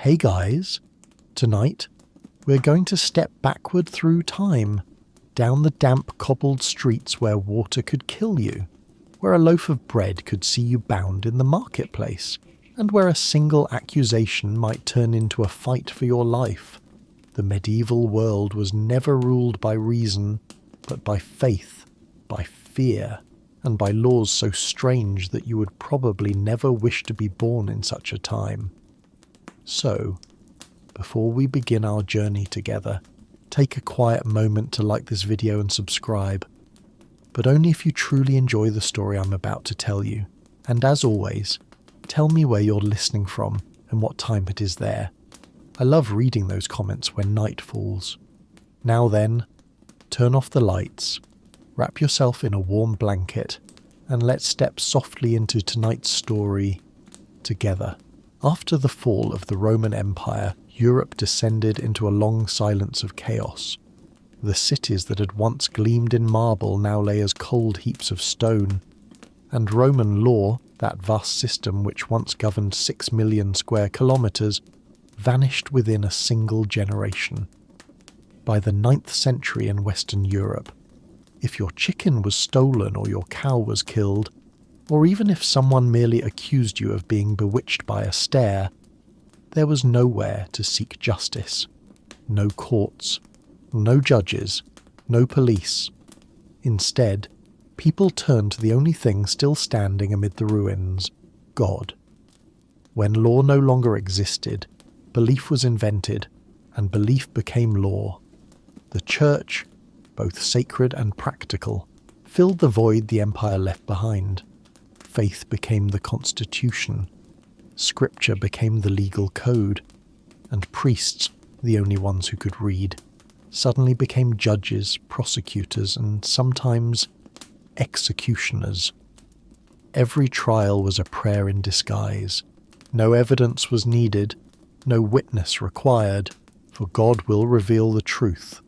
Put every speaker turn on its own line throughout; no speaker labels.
Hey guys, tonight we're going to step backward through time, down the damp cobbled streets where water could kill you, where a loaf of bread could see you bound in the marketplace, and where a single accusation might turn into a fight for your life. The medieval world was never ruled by reason, but by faith, by fear, and by laws so strange that you would probably never wish to be born in such a time. So, before we begin our journey together, take a quiet moment to like this video and subscribe, but only if you truly enjoy the story I'm about to tell you. And as always, tell me where you're listening from and what time it is there. I love reading those comments when night falls. Now then, turn off the lights, wrap yourself in a warm blanket, and let's step softly into tonight's story together. After the fall of the Roman Empire, Europe descended into a long silence of chaos. The cities that had once gleamed in marble now lay as cold heaps of stone, and Roman law, that vast system which once governed 6 million square kilometres, vanished within a single generation. By the 9th century in Western Europe, if your chicken was stolen or your cow was killed, or even if someone merely accused you of being bewitched by a stare, there was nowhere to seek justice. No courts, no judges, no police. Instead, people turned to the only thing still standing amid the ruins, God. When law no longer existed, belief was invented, and belief became law. The church, both sacred and practical, filled the void the empire left behind. Faith became the constitution, scripture became the legal code, and priests, the only ones who could read, suddenly became judges, prosecutors, and sometimes executioners. Every trial was a prayer in disguise. No evidence was needed, no witness required, for God will reveal the truth.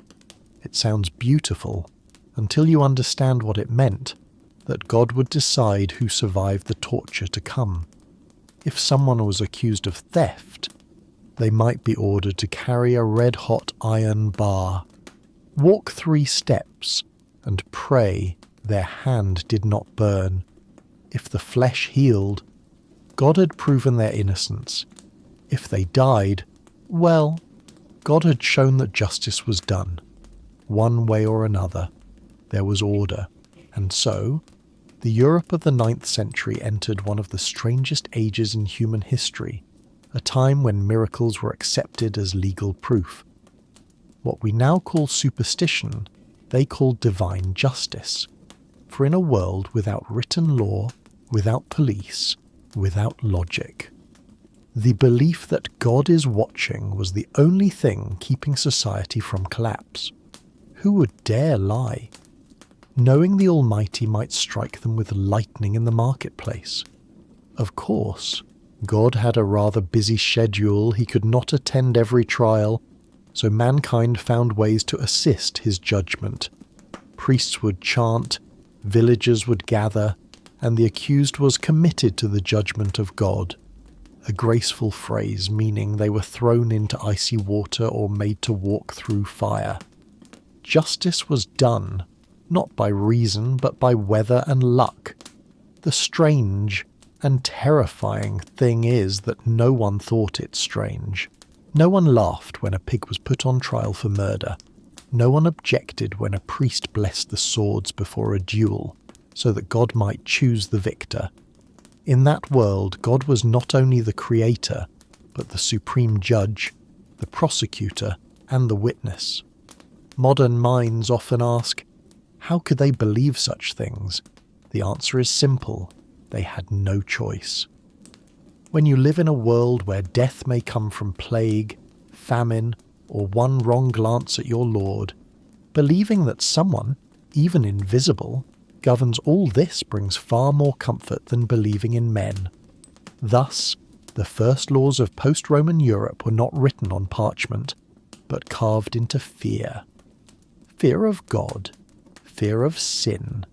It sounds beautiful until you understand what it meant, that God would decide who survived the torture to come. If someone was accused of theft, they might be ordered to carry a red-hot iron bar, walk 3 steps, and pray their hand did not burn. If the flesh healed, God had proven their innocence. If they died, well, God had shown that justice was done. One way or another, there was order, and so the Europe of the 9th century entered one of the strangest ages in human history, a time when miracles were accepted as legal proof. What we now call superstition, they called divine justice. For in a world without written law, without police, without logic, the belief that God is watching was the only thing keeping society from collapse. Who would dare lie, knowing the Almighty might strike them with lightning in the marketplace? Of course, God had a rather busy schedule. He could not attend every trial, so mankind found ways to assist his judgment. Priests would chant, villagers would gather, and the accused was committed to the judgment of God. A graceful phrase meaning they were thrown into icy water or made to walk through fire. Justice was done, not by reason, but by weather and luck. The strange and terrifying thing is that no one thought it strange. No one laughed when a pig was put on trial for murder. No one objected when a priest blessed the swords before a duel, so that God might choose the victor. In that world, God was not only the creator, but the supreme judge, the prosecutor, and the witness. Modern minds often ask, how could they believe such things? The answer is simple. They had no choice. When you live in a world where death may come from plague, famine, or one wrong glance at your Lord, believing that someone, even invisible, governs all this brings far more comfort than believing in men. Thus, the first laws of post-Roman Europe were not written on parchment, but carved into fear. Fear of God, fear of sin,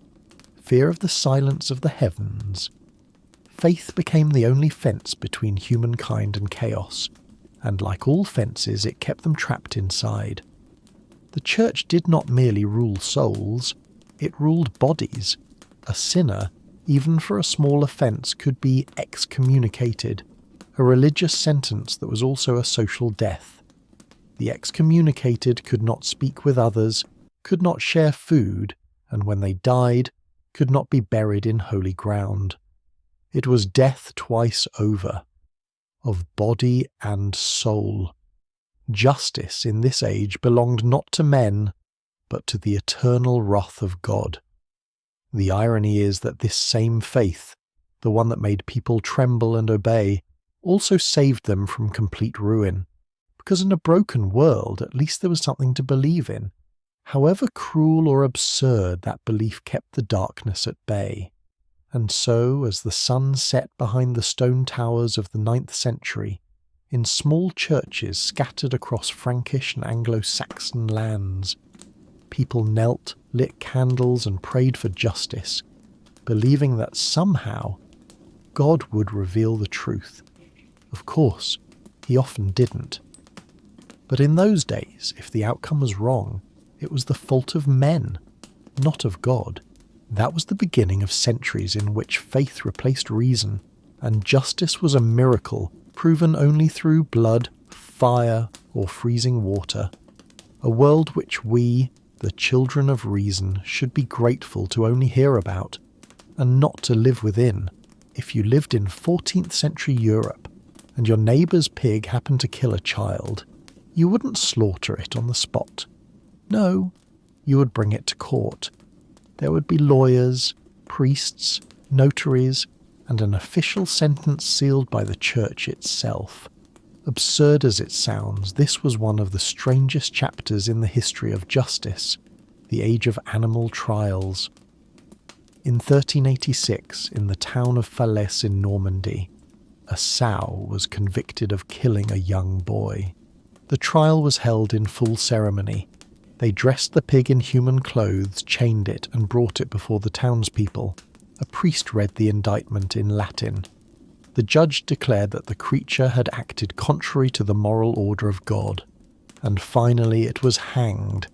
fear of the silence of the heavens. Faith became the only fence between humankind and chaos, and like all fences, it kept them trapped inside. The church did not merely rule souls, it ruled bodies. A sinner, even for a small offence, could be excommunicated, a religious sentence that was also a social death. The excommunicated could not speak with others, could not share food, and when they died, could not be buried in holy ground. It was death twice over, of body and soul. Justice in this age belonged not to men, but to the eternal wrath of God. The irony is that this same faith, the one that made people tremble and obey, also saved them from complete ruin, because in a broken world at least there was something to believe in. However cruel or absurd, that belief kept the darkness at bay. And so, as the sun set behind the stone towers of the 9th century, in small churches scattered across Frankish and Anglo-Saxon lands, people knelt, lit candles and prayed for justice, believing that somehow God would reveal the truth. Of course, he often didn't. But in those days, if the outcome was wrong, it was the fault of men, not of God. That was the beginning of centuries in which faith replaced reason, and justice was a miracle proven only through blood, fire, or freezing water. A world which we, the children of reason, should be grateful to only hear about, and not to live within. If you lived in 14th century Europe, and your neighbour's pig happened to kill a child, you wouldn't slaughter it on the spot. No, you would bring it to court. There would be lawyers, priests, notaries, and an official sentence sealed by the church itself. Absurd as it sounds, this was one of the strangest chapters in the history of justice, the age of animal trials. In 1386, in the town of Falaise in Normandy, a sow was convicted of killing a young boy. The trial was held in full ceremony. They dressed the pig in human clothes, chained it, and brought it before the townspeople. A priest read the indictment in Latin. The judge declared that the creature had acted contrary to the moral order of God, and finally it was hanged,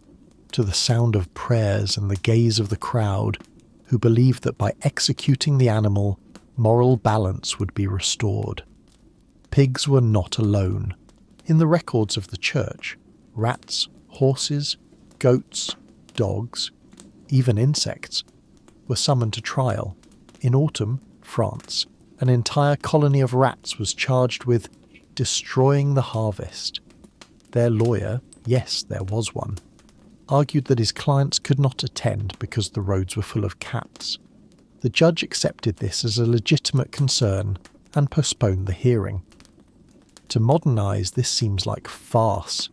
to the sound of prayers and the gaze of the crowd, who believed that by executing the animal, moral balance would be restored. Pigs were not alone. In the records of the church, rats, horses, goats, dogs, even insects, were summoned to trial. In autumn, France, an entire colony of rats was charged with destroying the harvest. Their lawyer, yes, there was one, argued that his clients could not attend because the roads were full of cats. The judge accepted this as a legitimate concern and postponed the hearing. To modernise, this seems like farce.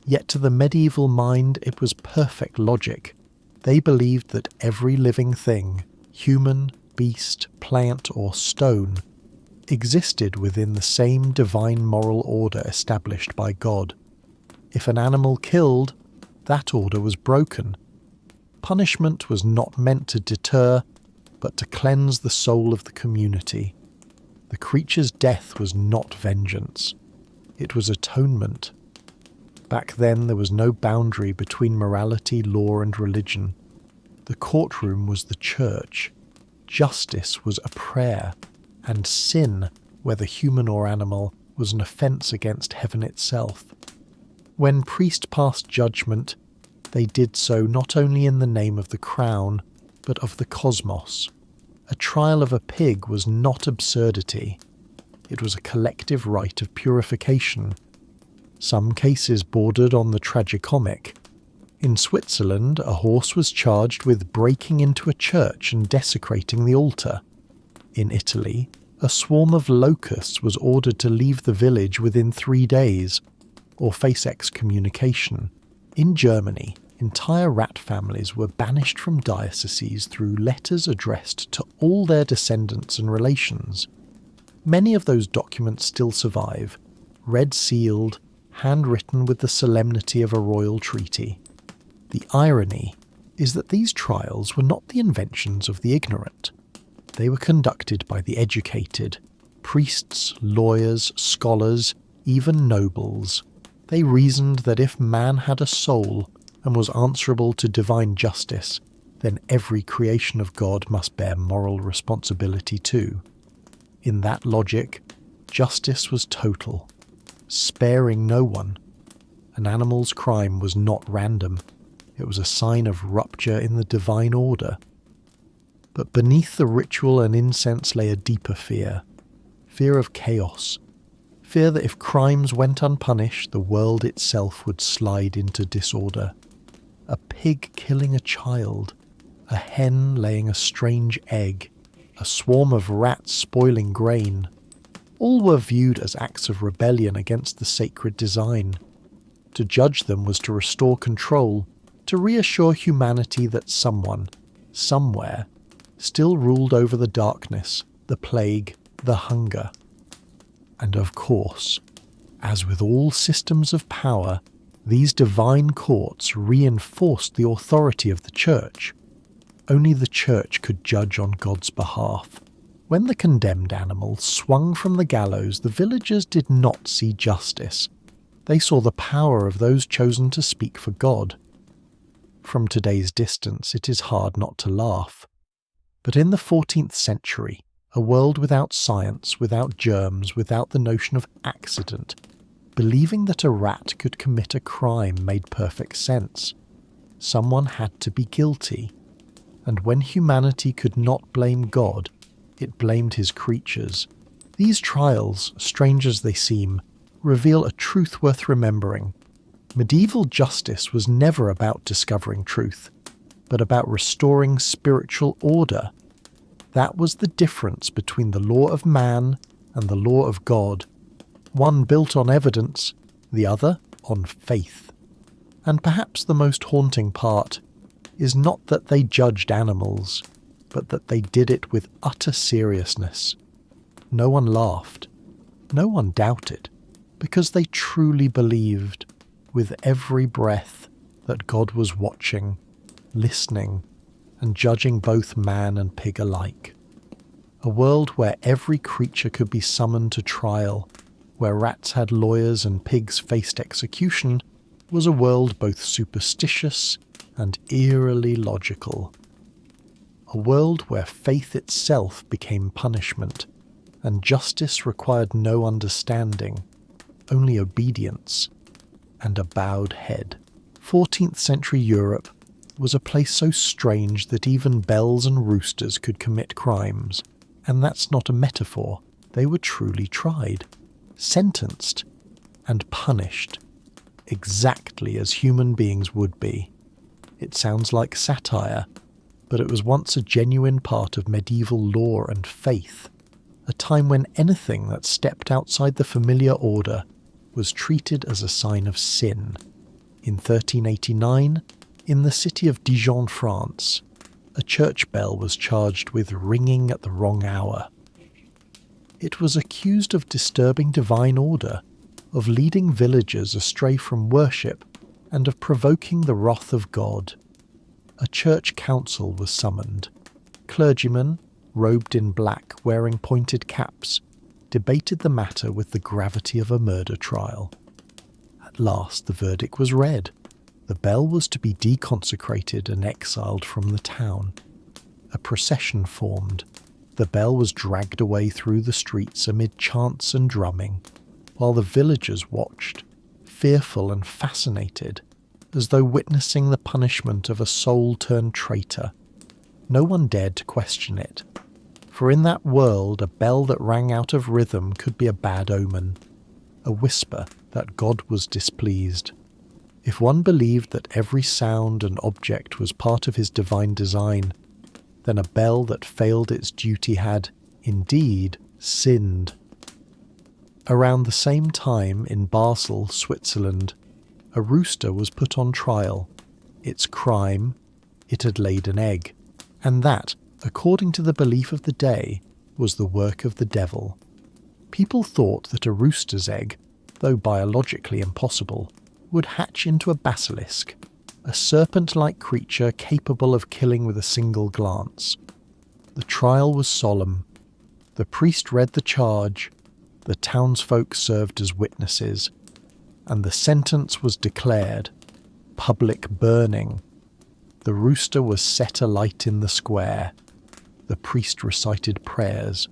Yet to the medieval mind it was perfect logic. They believed that every living thing, human, beast, plant or stone, existed within the same divine moral order established by God. If an animal killed, that order was broken. Punishment was not meant to deter, but to cleanse the soul of the community. The creature's death was not vengeance. It was atonement. Back then there was no boundary between morality, law and religion. The courtroom was the church. Justice was a prayer. And sin, whether human or animal, was an offence against heaven itself. When priest passed judgment, they did so not only in the name of the crown, but of the cosmos. A trial of a pig was not absurdity. It was a collective rite of purification. Some cases bordered on the tragicomic. In Switzerland, a horse was charged with breaking into a church and desecrating the altar. In Italy, a swarm of locusts was ordered to leave the village within 3 days, or face excommunication. In Germany, entire rat families were banished from dioceses through letters addressed to all their descendants and relations. Many of those documents still survive, red-sealed, handwritten with the solemnity of a royal treaty. The irony is that these trials were not the inventions of the ignorant. They were conducted by the educated, priests, lawyers, scholars, even nobles. They reasoned that if man had a soul and was answerable to divine justice, then every creation of God must bear moral responsibility too. In that logic, justice was total, sparing no one. An animal's crime was not random. It was a sign of rupture in the divine order. But beneath the ritual and incense lay a deeper fear. Fear of chaos. Fear that if crimes went unpunished, the world itself would slide into disorder. A pig killing a child, a hen laying a strange egg, a swarm of rats spoiling grain. All were viewed as acts of rebellion against the sacred design. To judge them was to restore control, to reassure humanity that someone, somewhere, still ruled over the darkness, the plague, the hunger. And of course, as with all systems of power, these divine courts reinforced the authority of the Church. Only the Church could judge on God's behalf. When the condemned animal swung from the gallows, the villagers did not see justice. They saw the power of those chosen to speak for God. From today's distance, it is hard not to laugh. But in the 14th century, a world without science, without germs, without the notion of accident, believing that a rat could commit a crime made perfect sense. Someone had to be guilty. And when humanity could not blame God, it blamed his creatures. These trials, strange as they seem, reveal a truth worth remembering. Medieval justice was never about discovering truth, but about restoring spiritual order. That was the difference between the law of man and the law of God. One built on evidence, the other on faith. And perhaps the most haunting part is not that they judged animals, but that they did it with utter seriousness. No one laughed, no one doubted, because they truly believed, with every breath, that God was watching, listening, and judging both man and pig alike. A world where every creature could be summoned to trial, where rats had lawyers and pigs faced execution, was a world both superstitious and eerily logical. A world where faith itself became punishment, and justice required no understanding, only obedience and a bowed head. 14th century Europe was a place so strange that even bells and roosters could commit crimes. And that's not a metaphor. They were truly tried, sentenced, and punished, exactly as human beings would be. It sounds like satire, but it was once a genuine part of medieval law and faith, a time when anything that stepped outside the familiar order was treated as a sign of sin. In 1389, in the city of Dijon, France, a church bell was charged with ringing at the wrong hour. It was accused of disturbing divine order, of leading villagers astray from worship, and of provoking the wrath of God. A church council was summoned. Clergymen, robed in black, wearing pointed caps, debated the matter with the gravity of a murder trial. At last the verdict was read. The bell was to be deconsecrated and exiled from the town. A procession formed. The bell was dragged away through the streets amid chants and drumming, while the villagers watched, fearful and fascinated, as though witnessing the punishment of a soul-turned traitor. No one dared to question it, for in that world a bell that rang out of rhythm could be a bad omen, a whisper that God was displeased. If one believed that every sound and object was part of his divine design, then a bell that failed its duty had, indeed, sinned. Around the same time in Basel, Switzerland, a rooster was put on trial. Its crime, it had laid an egg, and that, according to the belief of the day, was the work of the devil. People thought that a rooster's egg, though biologically impossible, would hatch into a basilisk, a serpent-like creature capable of killing with a single glance. The trial was solemn. The priest read the charge. The townsfolk served as witnesses, and the sentence was declared: public burning. The rooster was set alight in the square. The priest recited prayers,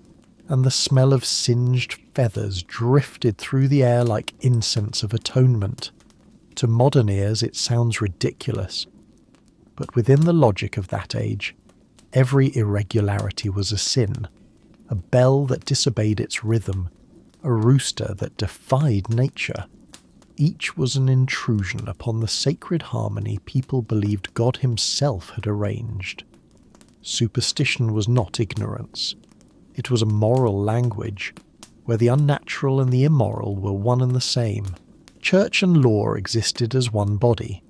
and the smell of singed feathers drifted through the air like incense of atonement. To modern ears it sounds ridiculous, but within the logic of that age, every irregularity was a sin. A bell that disobeyed its rhythm, a rooster that defied nature. Each was an intrusion upon the sacred harmony people believed God himself had arranged. Superstition was not ignorance. It was a moral language, where the unnatural and the immoral were one and the same. Church and law existed as one body.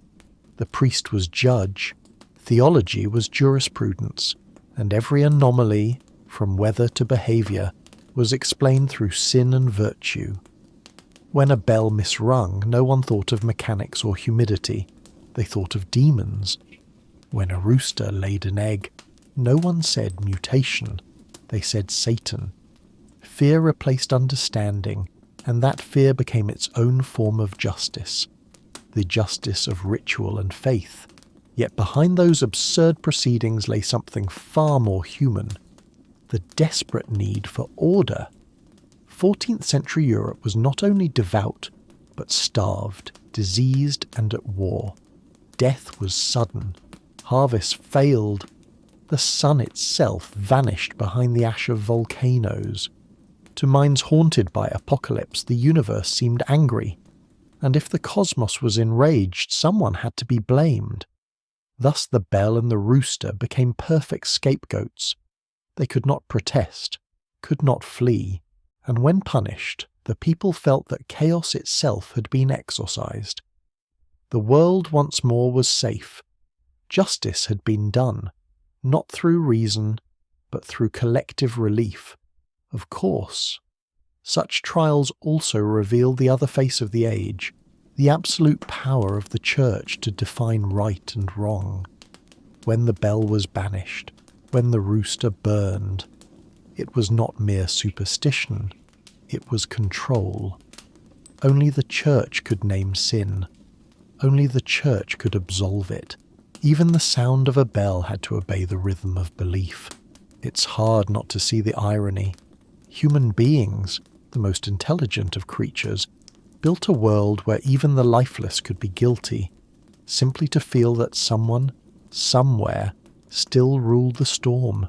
The priest was judge, theology was jurisprudence, and every anomaly, from weather to behaviour, was explained through sin and virtue. When a bell misrung, no one thought of mechanics or humidity, they thought of demons. When a rooster laid an egg, no one said mutation, they said Satan. Fear replaced understanding, and that fear became its own form of justice, the justice of ritual and faith. Yet behind those absurd proceedings lay something far more human, the desperate need for order. 14th century Europe was not only devout, but starved, diseased, and at war. Death was sudden. Harvests failed. The sun itself vanished behind the ash of volcanoes. To minds haunted by apocalypse, the universe seemed angry, and if the cosmos was enraged, someone had to be blamed. Thus the bell and the rooster became perfect scapegoats. They could not protest, could not flee, and when punished, the people felt that chaos itself had been exorcised. The world once more was safe. Justice had been done, not through reason, but through collective relief. Of course, such trials also reveal the other face of the age, the absolute power of the church to define right and wrong. When the bell was banished, when the rooster burned, it was not mere superstition, it was control. Only the church could name sin. Only the church could absolve it. Even the sound of a bell had to obey the rhythm of belief. It's hard not to see the irony. Human beings, the most intelligent of creatures, built a world where even the lifeless could be guilty, simply to feel that someone, somewhere, still ruled the storm.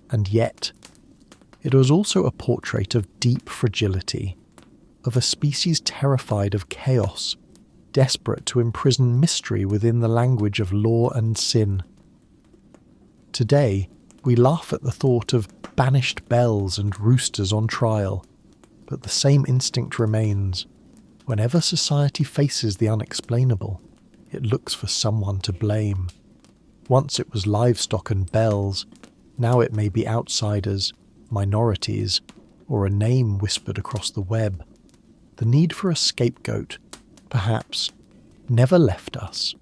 And yet, it was also a portrait of deep fragility, of a species terrified of chaos, desperate to imprison mystery within the language of law and sin. Today, we laugh at the thought of banished bells and roosters on trial, but the same instinct remains. Whenever society faces the unexplainable, it looks for someone to blame. Once it was livestock and bells, now it may be outsiders, minorities, or a name whispered across the web. The need for a scapegoat, perhaps, never left us.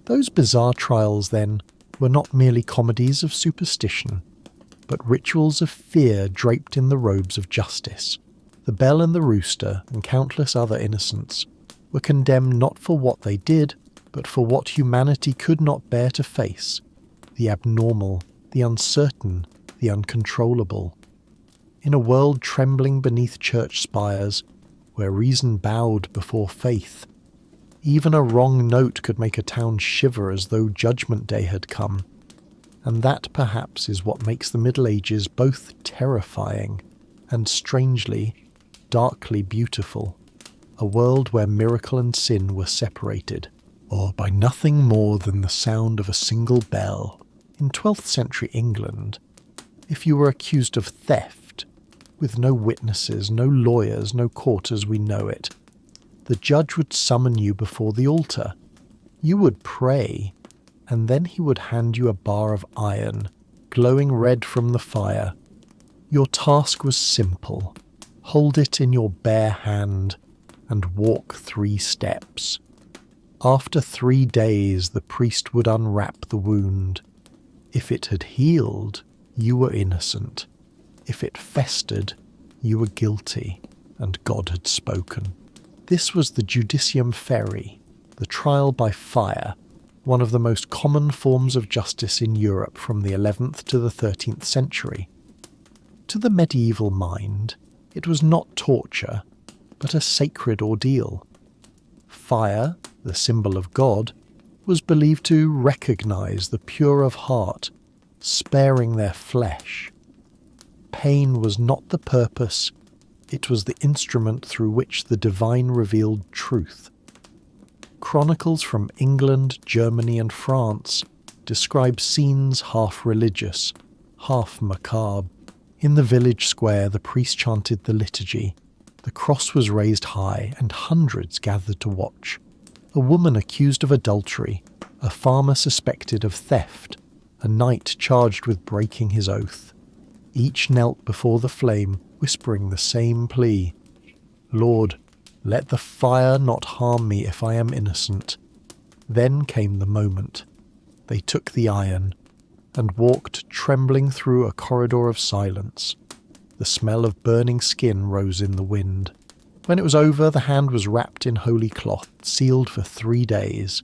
Those bizarre trials, then, were not merely comedies of superstition, but rituals of fear draped in the robes of justice. The bell and the rooster, and countless other innocents, were condemned not for what they did, but for what humanity could not bear to face, the abnormal, the uncertain, the uncontrollable. In a world trembling beneath church spires, where reason bowed before faith, even a wrong note could make a town shiver as though Judgment Day had come. And that perhaps is what makes the Middle Ages both terrifying and strangely, darkly beautiful. A world where miracle and sin were separated, or by nothing more than the sound of a single bell. In 12th century England, if you were accused of theft, with no witnesses, no lawyers, no court as we know it, the judge would summon you before the altar. You would pray, and then he would hand you a bar of iron, glowing red from the fire. Your task was simple. Hold it in your bare hand and walk 3 steps. After 3 days, the priest would unwrap the wound. If it had healed, you were innocent. If it festered, You were guilty, and God had spoken. This was the judicium feri, the trial by fire, one of the most common forms of justice in Europe from the 11th to the 13th century. To the medieval mind, it was not torture, but a sacred ordeal. Fire, the symbol of God, was believed to recognize the pure of heart, sparing their flesh. Pain was not the purpose, it was the instrument through which the divine revealed truth. Chronicles from England, Germany and France describe scenes half religious, half macabre. In the village square the priest chanted the liturgy. The cross was raised high and hundreds gathered to watch. A woman accused of adultery, a farmer suspected of theft, a knight charged with breaking his oath. Each knelt before the flame, whispering the same plea. Lord, let the fire not harm me if I am innocent. Then came the moment. They took the iron and walked trembling through a corridor of silence. The smell of burning skin rose in the wind. When it was over, the hand was wrapped in holy cloth, sealed for 3 days.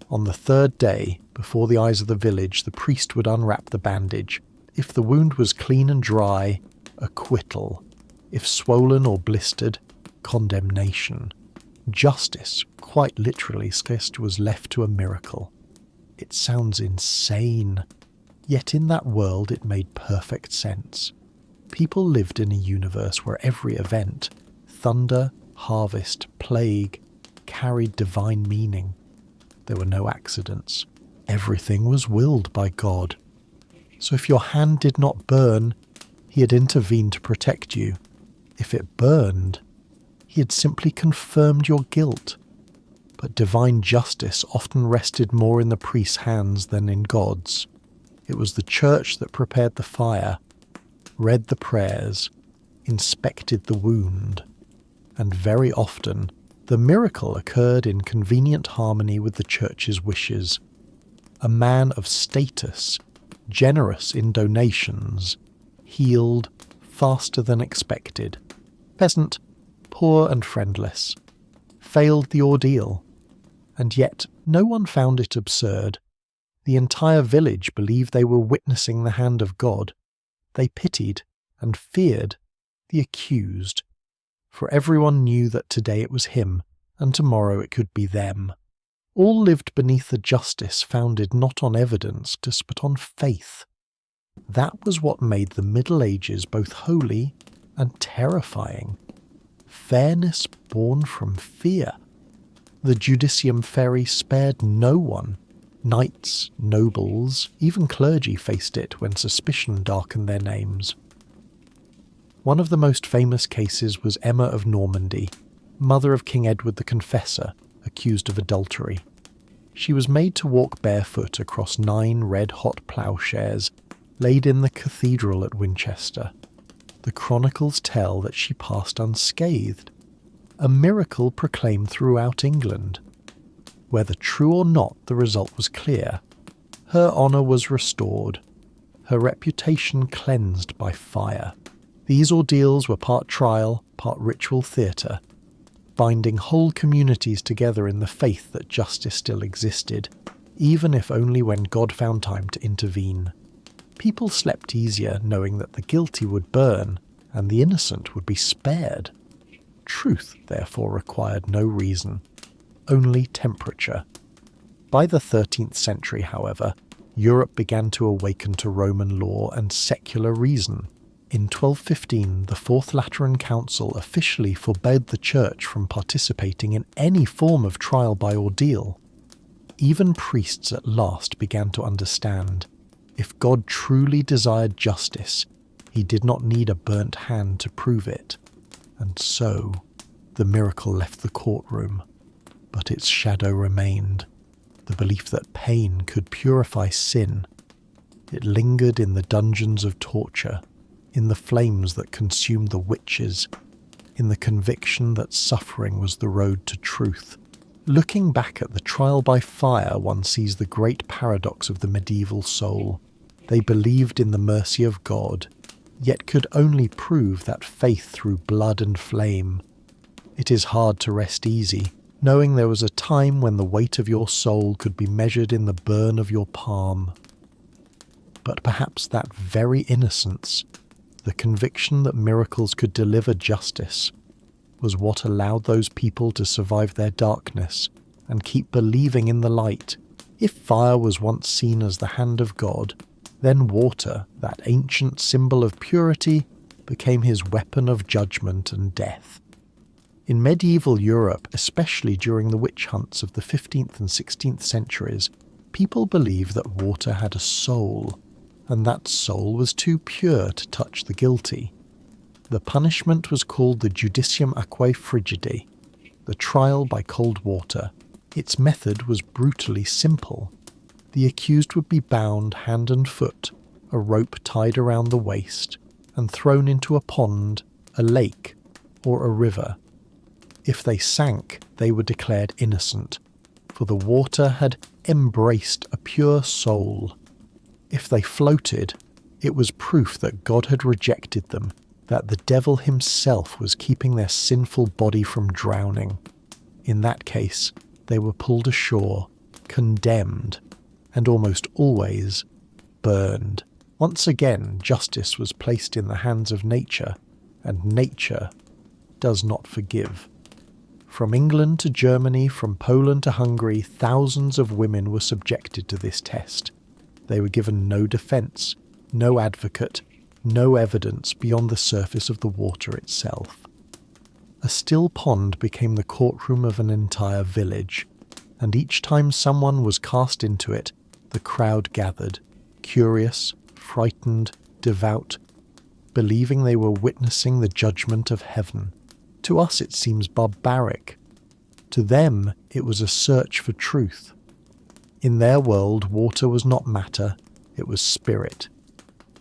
On the 3rd day, before the eyes of the village, the priest would unwrap the bandage. If the wound was clean and dry, acquittal. If swollen or blistered, condemnation. Justice, quite literally, was left to a miracle. It sounds insane, yet in that world it made perfect sense. People lived in a universe where every event, thunder, harvest, plague, carried divine meaning. There were no accidents. Everything was willed by God. So if your hand did not burn, he had intervened to protect you. If it burned, he had simply confirmed your guilt. But divine justice often rested more in the priest's hands than in God's. It was the church that prepared the fire, read the prayers, inspected the wound, and very often the miracle occurred in convenient harmony with the church's wishes. A man of status, generous in donations, healed faster than expected. Peasant, poor and friendless, failed the ordeal, and yet no one found it absurd. The entire village believed they were witnessing the hand of God. They pitied and feared the accused, for everyone knew that today it was him, and tomorrow it could be them. All lived beneath a justice founded not on evidence, but on faith. That was what made the Middle Ages both holy and terrifying. Fairness born from fear. The judicium feri spared no one. Knights, nobles, even clergy faced it when suspicion darkened their names. One of the most famous cases was Emma of Normandy, mother of King Edward the Confessor, accused of adultery. She was made to walk barefoot across 9 red-hot ploughshares laid in the cathedral at Winchester. The chronicles tell that she passed unscathed, a miracle proclaimed throughout England. Whether true or not, the result was clear. Her honour was restored, her reputation cleansed by fire. These ordeals were part trial, part ritual theatre, binding whole communities together in the faith that justice still existed, even if only when God found time to intervene. People slept easier knowing that the guilty would burn and the innocent would be spared. Truth, therefore, required no reason, only temperature. By the 13th century, however, Europe began to awaken to Roman law and secular reason. In 1215, the Fourth Lateran Council officially forbade the Church from participating in any form of trial by ordeal. Even priests at last began to understand, if God truly desired justice, he did not need a burnt hand to prove it. And so, the miracle left the courtroom, but its shadow remained, the belief that pain could purify sin. It lingered in the dungeons of torture, in the flames that consumed the witches, in the conviction that suffering was the road to truth. Looking back at the trial by fire, one sees the great paradox of the medieval soul. They believed in the mercy of God, yet could only prove that faith through blood and flame. It is hard to rest easy, knowing there was a time when the weight of your soul could be measured in the burn of your palm. But perhaps that very innocence, the conviction that miracles could deliver justice, was what allowed those people to survive their darkness and keep believing in the light. If fire was once seen as the hand of God, then water, that ancient symbol of purity, became his weapon of judgment and death. In medieval Europe, especially during the witch hunts of the 15th and 16th centuries, people believed that water had a soul, and that soul was too pure to touch the guilty. The punishment was called the judicium aquae frigide, the trial by cold water. Its method was brutally simple. The accused would be bound hand and foot, a rope tied around the waist, and thrown into a pond, a lake, or a river. If they sank, they were declared innocent, for the water had embraced a pure soul. If they floated, it was proof that God had rejected them, that the devil himself was keeping their sinful body from drowning. In that case, they were pulled ashore, condemned, and almost always burned. Once again, justice was placed in the hands of nature, and nature does not forgive. From England to Germany, from Poland to Hungary, thousands of women were subjected to this test. They were given no defence, no advocate, no evidence beyond the surface of the water itself. A still pond became the courtroom of an entire village, and each time someone was cast into it, the crowd gathered, curious, frightened, devout, believing they were witnessing the judgment of heaven. To us it seems barbaric. To them it was a search for truth. In their world, water was not matter, it was spirit.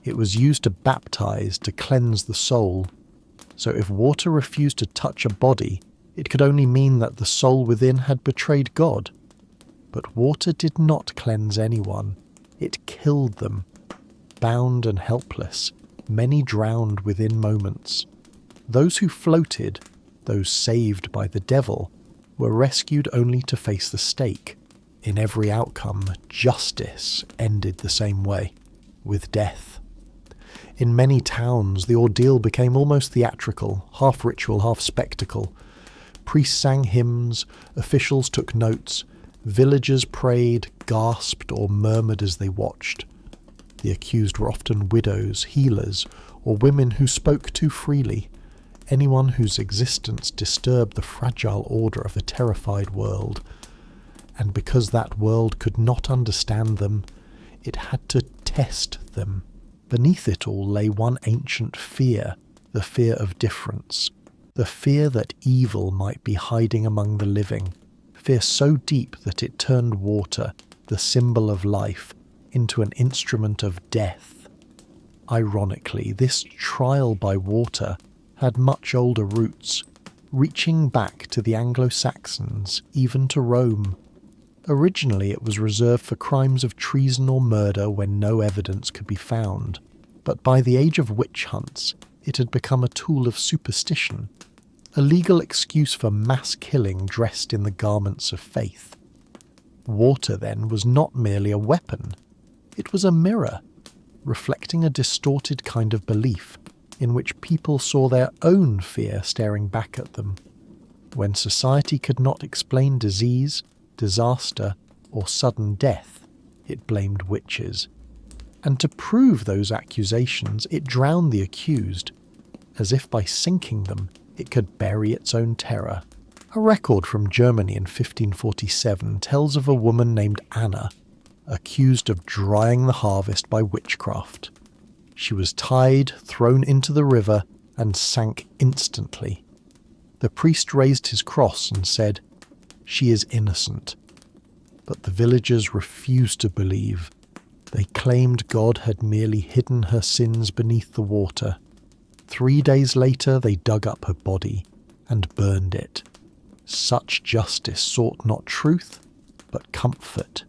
It was used to baptize, to cleanse the soul. So if water refused to touch a body, it could only mean that the soul within had betrayed God. But water did not cleanse anyone. It killed them. Bound and helpless, many drowned within moments. Those who floated, those saved by the devil, were rescued only to face the stake. In every outcome, justice ended the same way, with death. In many towns, the ordeal became almost theatrical, half ritual, half spectacle. Priests sang hymns, officials took notes, villagers prayed, gasped, or murmured as they watched. The accused were often widows, healers, or women who spoke too freely, anyone whose existence disturbed the fragile order of a terrified world. And because that world could not understand them, it had to test them. Beneath it all lay one ancient fear, the fear of difference, the fear that evil might be hiding among the living, fear so deep that it turned water, the symbol of life, into an instrument of death. Ironically, this trial by water had much older roots, reaching back to the Anglo-Saxons, even to Rome. Originally it was reserved for crimes of treason or murder when no evidence could be found, but by the age of witch hunts it had become a tool of superstition, a legal excuse for mass killing dressed in the garments of faith. Water, then, was not merely a weapon, it was a mirror, reflecting a distorted kind of belief, in which people saw their own fear staring back at them. When society could not explain disease, disaster, or sudden death, it blamed witches. And to prove those accusations, it drowned the accused, as if by sinking them, it could bury its own terror. A record from Germany in 1547 tells of a woman named Anna, accused of drying the harvest by witchcraft. She was tied, thrown into the river, and sank instantly. The priest raised his cross and said, "She is innocent." But the villagers refused to believe. They claimed God had merely hidden her sins beneath the water. 3 days later they dug up her body and burned it. Such justice sought not truth, but comfort,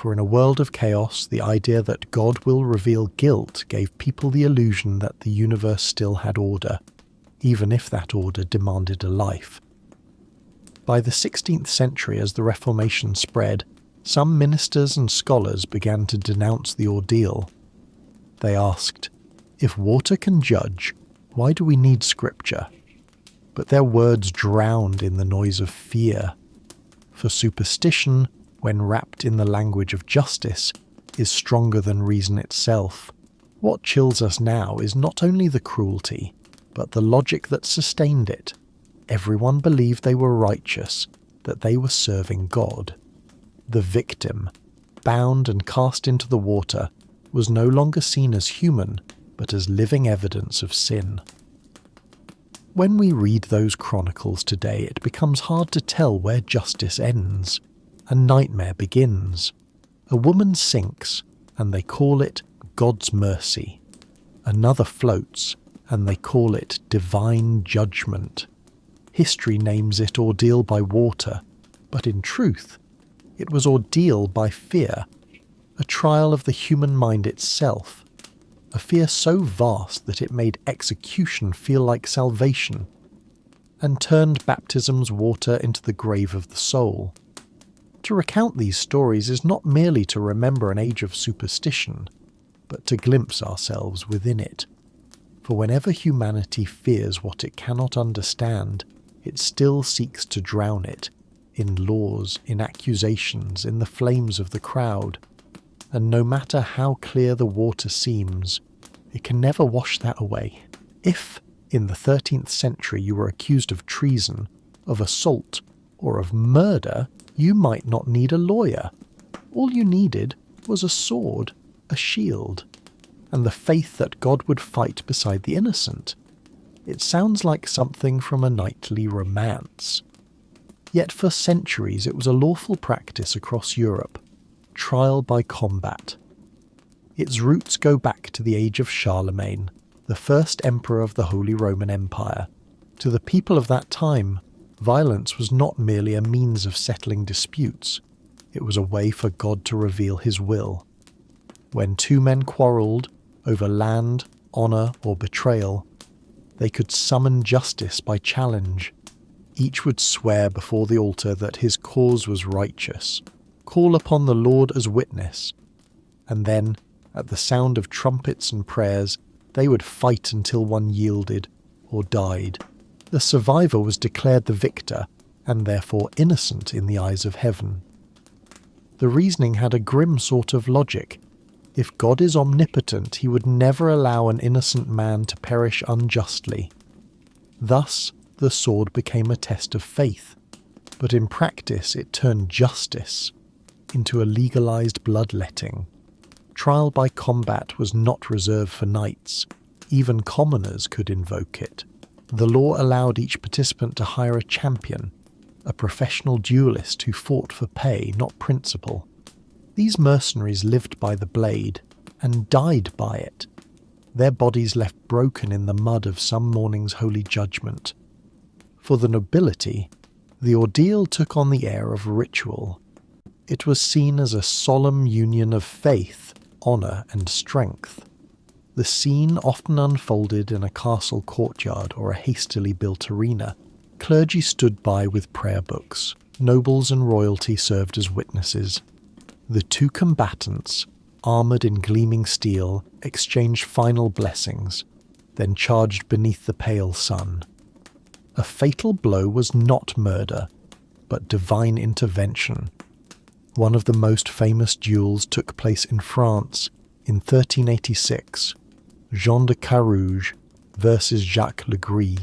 for in a world of chaos, the idea that God will reveal guilt gave people the illusion that the universe still had order, even if that order demanded a life. By the 16th century, as the Reformation spread, some ministers and scholars began to denounce the ordeal. They asked, "If water can judge, why do we need scripture?" But their words drowned in the noise of fear. For superstition, when wrapped in the language of justice, is stronger than reason itself. What chills us now is not only the cruelty, but the logic that sustained it. Everyone believed they were righteous, that they were serving God. The victim, bound and cast into the water, was no longer seen as human, but as living evidence of sin. When we read those chronicles today, it becomes hard to tell where justice ends. A nightmare begins. A woman sinks, and they call it God's mercy. Another floats, and they call it divine judgment. History names it ordeal by water, but in truth, it was ordeal by fear, a trial of the human mind itself, a fear so vast that it made execution feel like salvation, and turned baptism's water into the grave of the soul. To recount these stories is not merely to remember an age of superstition, but to glimpse ourselves within it. For whenever humanity fears what it cannot understand, it still seeks to drown it, in laws, in accusations, in the flames of the crowd. And no matter how clear the water seems, it can never wash that away. If, in the 13th century, you were accused of treason, of assault, or of murder, you might not need a lawyer. All you needed was a sword, a shield, and the faith that God would fight beside the innocent. It sounds like something from a knightly romance. Yet for centuries it was a lawful practice across Europe, trial by combat. Its roots go back to the age of Charlemagne, the first emperor of the Holy Roman Empire. To the people of that time, violence was not merely a means of settling disputes, it was a way for God to reveal his will. When two men quarrelled over land, honour or betrayal, they could summon justice by challenge. Each would swear before the altar that his cause was righteous, call upon the Lord as witness, and then, at the sound of trumpets and prayers, they would fight until one yielded or died. The survivor was declared the victor, and therefore innocent in the eyes of heaven. The reasoning had a grim sort of logic. If God is omnipotent, he would never allow an innocent man to perish unjustly. Thus, the sword became a test of faith, but in practice it turned justice into a legalized bloodletting. Trial by combat was not reserved for knights. Even commoners could invoke it. The law allowed each participant to hire a champion, a professional duelist who fought for pay, not principle. These mercenaries lived by the blade and died by it, their bodies left broken in the mud of some morning's holy judgment. For the nobility, the ordeal took on the air of ritual. It was seen as a solemn union of faith, honour and strength. The scene often unfolded in a castle courtyard or a hastily built arena. Clergy stood by with prayer books. Nobles and royalty served as witnesses. The two combatants, armoured in gleaming steel, exchanged final blessings, then charged beneath the pale sun. A fatal blow was not murder, but divine intervention. One of the most famous duels took place in France in 1386, Jean de Carouge versus Jacques Le Gris,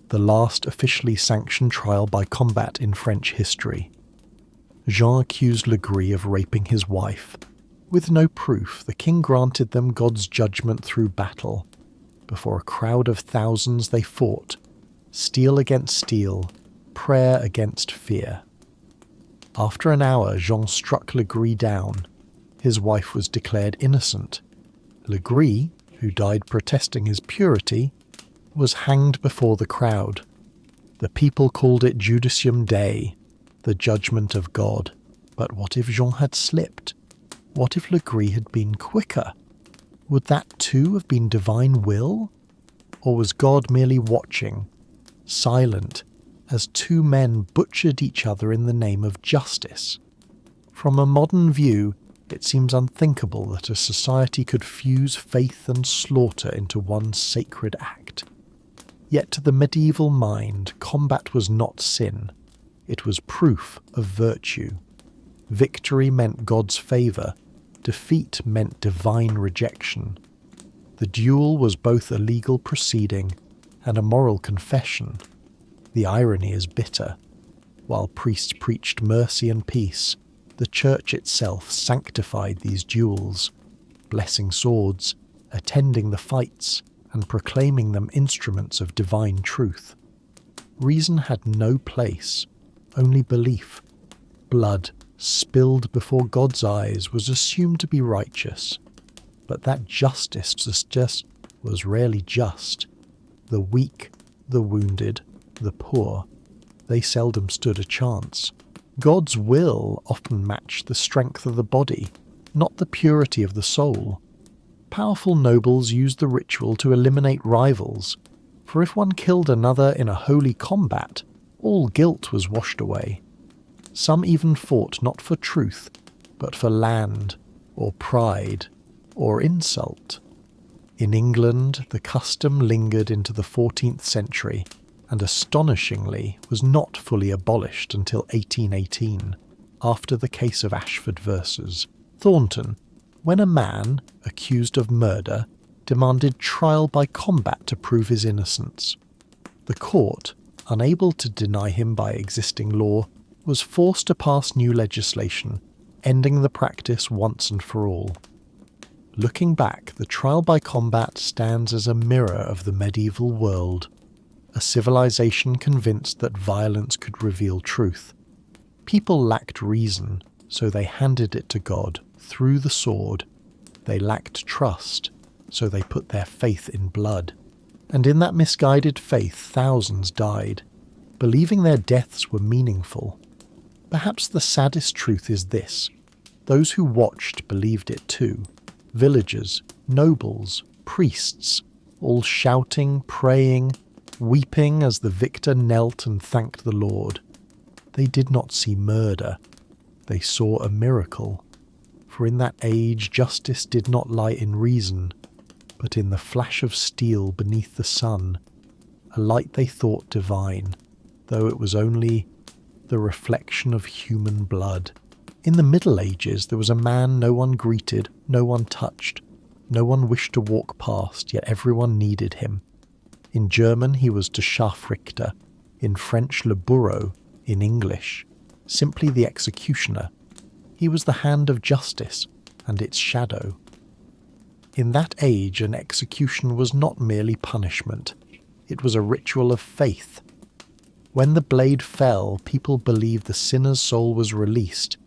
the last officially sanctioned trial by combat in French history. Jean accused Le Gris of raping his wife. With no proof, the king granted them God's judgment through battle. Before a crowd of thousands they fought, steel against steel, prayer against fear. After an hour, Jean struck Le Gris down. His wife was declared innocent. Le Gris, who died protesting his purity, was hanged before the crowd. The people called it Judicium Dei, the judgment of God. But what if Jean had slipped? What if Legris had been quicker? Would that too have been divine will? Or was God merely watching, silent, as two men butchered each other in the name of justice? From a modern view, it seems unthinkable that a society could fuse faith and slaughter into one sacred act. Yet to the medieval mind, combat was not sin. It was proof of virtue. Victory meant God's favour. Defeat meant divine rejection. The duel was both a legal proceeding and a moral confession. The irony is bitter. While priests preached mercy and peace, the church itself sanctified these duels, blessing swords, attending the fights, and proclaiming them instruments of divine truth. Reason had no place, only belief. Blood, spilled before God's eyes, was assumed to be righteous. But that justice was rarely just. The weak, the wounded, the poor, they seldom stood a chance. God's will often matched the strength of the body, not the purity of the soul. Powerful nobles used the ritual to eliminate rivals, for if one killed another in a holy combat, all guilt was washed away. Some even fought not for truth, but for land, or pride, or insult. In England, the custom lingered into the 14th century, and astonishingly was not fully abolished until 1818, after the case of Ashford versus Thornton, when a man, accused of murder, demanded trial by combat to prove his innocence. The court, unable to deny him by existing law, was forced to pass new legislation, ending the practice once and for all. Looking back, the trial by combat stands as a mirror of the medieval world, a civilization convinced that violence could reveal truth. People lacked reason, so they handed it to God through the sword. They lacked trust, so they put their faith in blood. And in that misguided faith, thousands died, believing their deaths were meaningful. Perhaps the saddest truth is this: those who watched believed it too. Villagers, nobles, priests, all shouting, praying, weeping as the victor knelt and thanked the Lord. They did not see murder. They saw a miracle. For in that age justice did not lie in reason, but in the flash of steel beneath the sun, a light they thought divine, though it was only the reflection of human blood. In the Middle Ages there was a man no one greeted, no one touched, no one wished to walk past, yet everyone needed him. In German he was der Scharfrichter, in French le bourreau, in English simply the executioner. He was the hand of justice and its shadow. In that age an execution was not merely punishment, it was a ritual of faith. When the blade fell, people believed the sinner's soul was released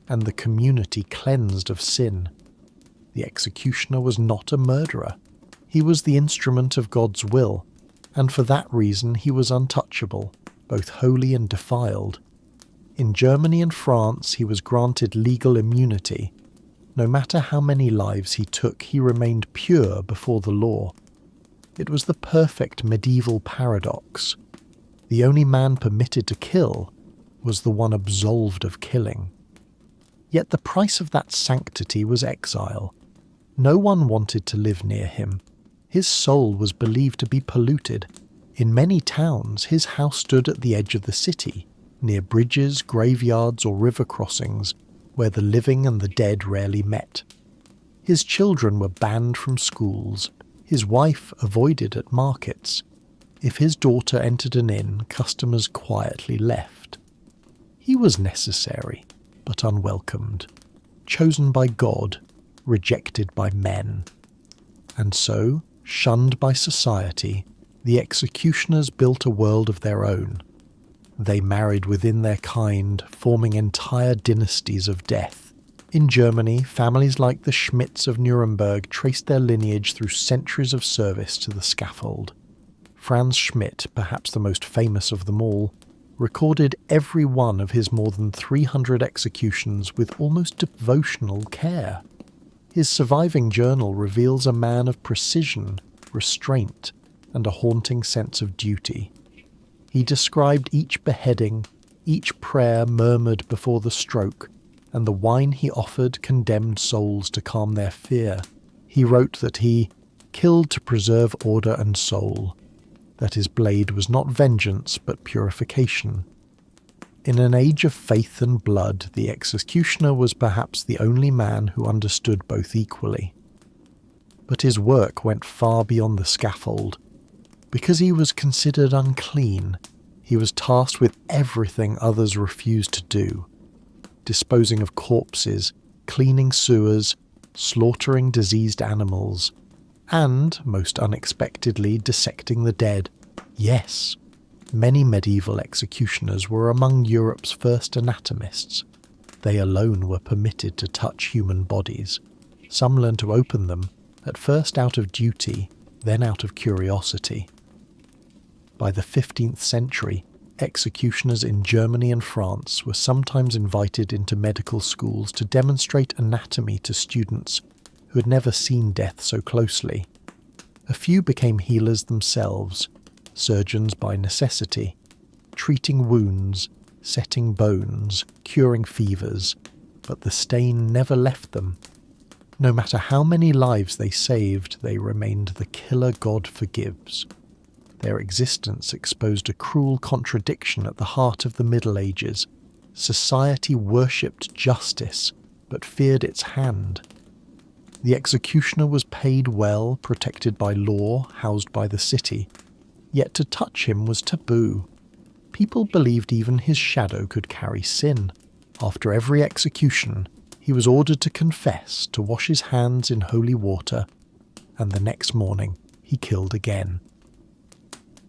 and the community cleansed of sin. The executioner was not a murderer. He was the instrument of God's will, and for that reason he was untouchable, both holy and defiled. In Germany and France he was granted legal immunity. No matter how many lives he took, he remained pure before the law. It was the perfect medieval paradox. The only man permitted to kill was the one absolved of killing. Yet the price of that sanctity was exile. No one wanted to live near him. His soul was believed to be polluted. In many towns, his house stood at the edge of the city, near bridges, graveyards, or river crossings, where the living and the dead rarely met. His children were banned from schools. His wife avoided at markets. If his daughter entered an inn, customers quietly left. He was necessary, but unwelcomed, chosen by God, rejected by men. And so, shunned by society, the executioners built a world of their own. They married within their kind, forming entire dynasties of death. In Germany, families like the Schmidts of Nuremberg traced their lineage through centuries of service to the scaffold. Franz Schmidt, perhaps the most famous of them all, recorded every one of his more than 300 executions with almost devotional care. His surviving journal reveals a man of precision, restraint, and a haunting sense of duty. He described each beheading, each prayer murmured before the stroke, and the wine he offered condemned souls to calm their fear. He wrote that he killed to preserve order and soul, that his blade was not vengeance but purification. In an age of faith and blood, the executioner was perhaps the only man who understood both equally. But his work went far beyond the scaffold. Because he was considered unclean, he was tasked with everything others refused to do: disposing of corpses, cleaning sewers, slaughtering diseased animals, and, most unexpectedly, dissecting the dead. Yes, many medieval executioners were among Europe's first anatomists. They alone were permitted to touch human bodies. Some learned to open them, at first out of duty, then out of curiosity. By the 15th century, executioners in Germany and France were sometimes invited into medical schools to demonstrate anatomy to students who had never seen death so closely. A few became healers themselves, surgeons by necessity, treating wounds, setting bones, curing fevers, but the stain never left them. No matter how many lives they saved, they remained the killer God forgives. Their existence exposed a cruel contradiction at the heart of the Middle Ages. Society worshipped justice, but feared its hand. The executioner was paid well, protected by law, housed by the city. Yet to touch him was taboo. People believed even his shadow could carry sin. After every execution, he was ordered to confess, to wash his hands in holy water, and the next morning he killed again.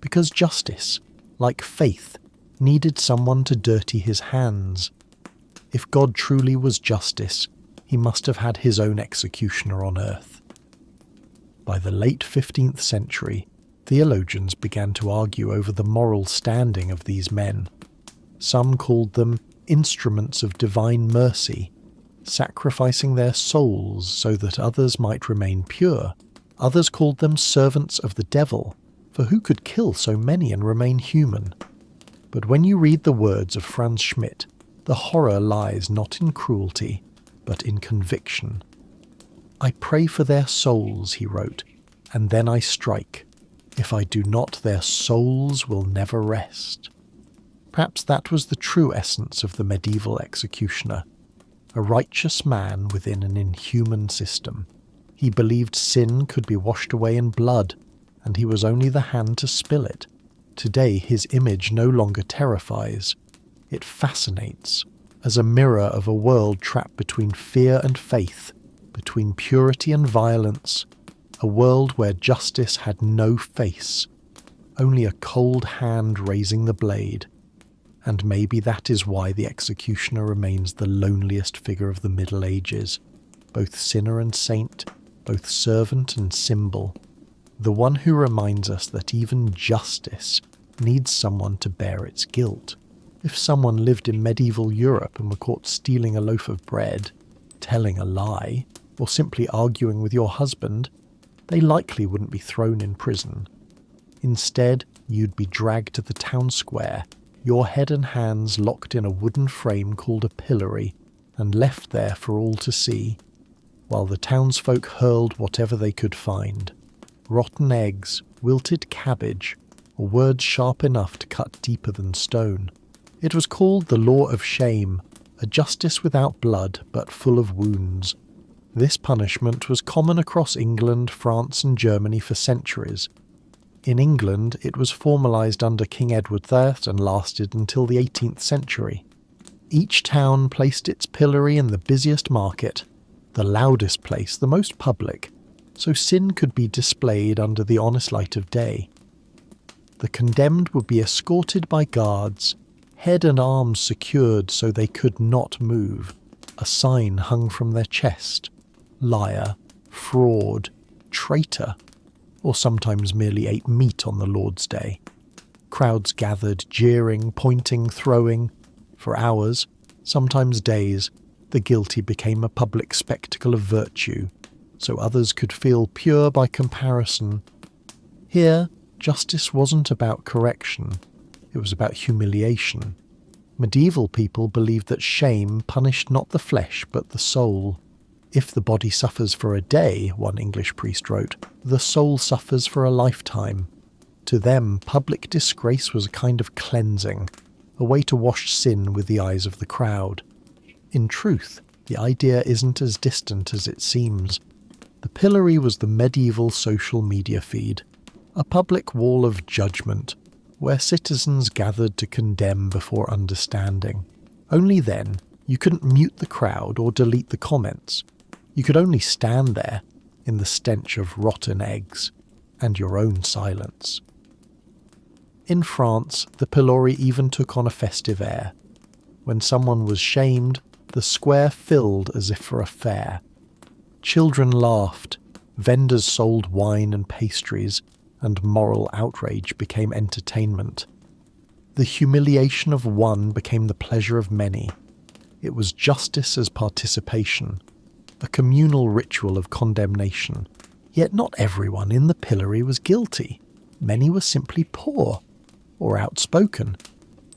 Because justice, like faith, needed someone to dirty his hands. If God truly was justice, he must have had his own executioner on earth. By the late 15th century, theologians began to argue over the moral standing of these men. Some called them instruments of divine mercy, sacrificing their souls so that others might remain pure. Others called them servants of the devil, for who could kill so many and remain human? But when you read the words of Franz Schmidt, the horror lies not in cruelty, but in conviction. "I pray for their souls," he wrote, "and then I strike. If I do not, their souls will never rest." Perhaps that was the true essence of the medieval executioner, a righteous man within an inhuman system. He believed sin could be washed away in blood, and he was only the hand to spill it. Today his image no longer terrifies. It fascinates, as a mirror of a world trapped between fear and faith, between purity and violence, a world where justice had no face, only a cold hand raising the blade. And maybe that is why the executioner remains the loneliest figure of the Middle Ages, both sinner and saint, both servant and symbol, the one who reminds us that even justice needs someone to bear its guilt. If someone lived in medieval Europe and were caught stealing a loaf of bread, telling a lie, or simply arguing with your husband, they likely wouldn't be thrown in prison. Instead, you'd be dragged to the town square, your head and hands locked in a wooden frame called a pillory, and left there for all to see, while the townsfolk hurled whatever they could find: rotten eggs, wilted cabbage, or words sharp enough to cut deeper than stone. It was called the law of shame, a justice without blood but full of wounds. This punishment was common across England, France and Germany for centuries. In England, it was formalised under King Edward III and lasted until the 18th century. Each town placed its pillory in the busiest market, the loudest place, the most public, so sin could be displayed under the honest light of day. The condemned would be escorted by guards, head and arms secured so they could not move, a sign hung from their chest: liar, fraud, traitor, or sometimes merely ate meat on the Lord's Day. Crowds gathered, jeering, pointing, throwing. For hours, sometimes days, the guilty became a public spectacle of virtue, so others could feel pure by comparison. Here, justice wasn't about correction, it was about humiliation. Medieval people believed that shame punished not the flesh but the soul. If the body suffers for a day, one English priest wrote, the soul suffers for a lifetime. To them, public disgrace was a kind of cleansing, a way to wash sin with the eyes of the crowd. In truth, the idea isn't as distant as it seems. The pillory was the medieval social media feed, a public wall of judgment, where citizens gathered to condemn before understanding. Only then, you couldn't mute the crowd or delete the comments. You could only stand there, in the stench of rotten eggs, and your own silence. In France, the pillory even took on a festive air. When someone was shamed, the square filled as if for a fair. Children laughed, vendors sold wine and pastries, and moral outrage became entertainment. The humiliation of one became the pleasure of many. It was justice as participation, a communal ritual of condemnation. Yet not everyone in the pillory was guilty. Many were simply poor or outspoken.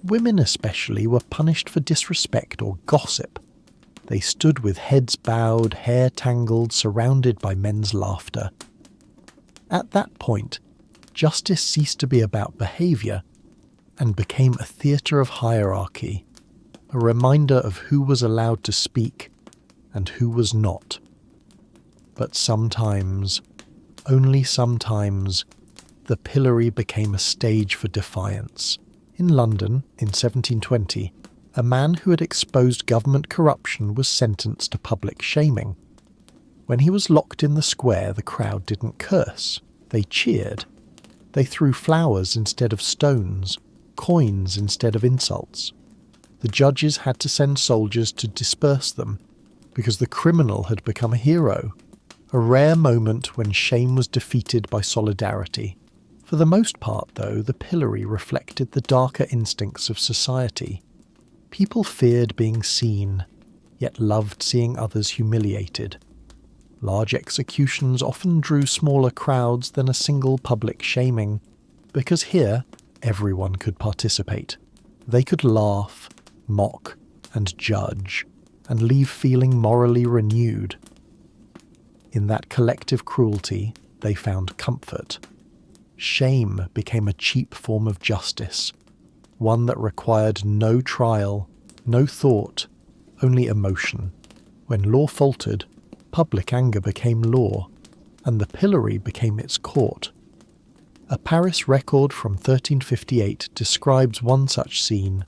Women especially were punished for disrespect or gossip. They stood with heads bowed, hair tangled, surrounded by men's laughter. At that point, justice ceased to be about behaviour and became a theatre of hierarchy, a reminder of who was allowed to speak and who was not. But sometimes, only sometimes, the pillory became a stage for defiance. In London, in 1720, a man who had exposed government corruption was sentenced to public shaming. When he was locked in the square, the crowd didn't curse. They cheered. They threw flowers instead of stones, coins instead of insults. The judges had to send soldiers to disperse them, because the criminal had become a hero, a rare moment when shame was defeated by solidarity. For the most part, though, the pillory reflected the darker instincts of society. People feared being seen, yet loved seeing others humiliated. Large executions often drew smaller crowds than a single public shaming, because here everyone could participate. They could laugh, mock, and judge, and leave feeling morally renewed. In that collective cruelty, they found comfort. Shame became a cheap form of justice, one that required no trial, no thought, only emotion. When law faltered, public anger became law, and the pillory became its court. A Paris record from 1358 describes one such scene.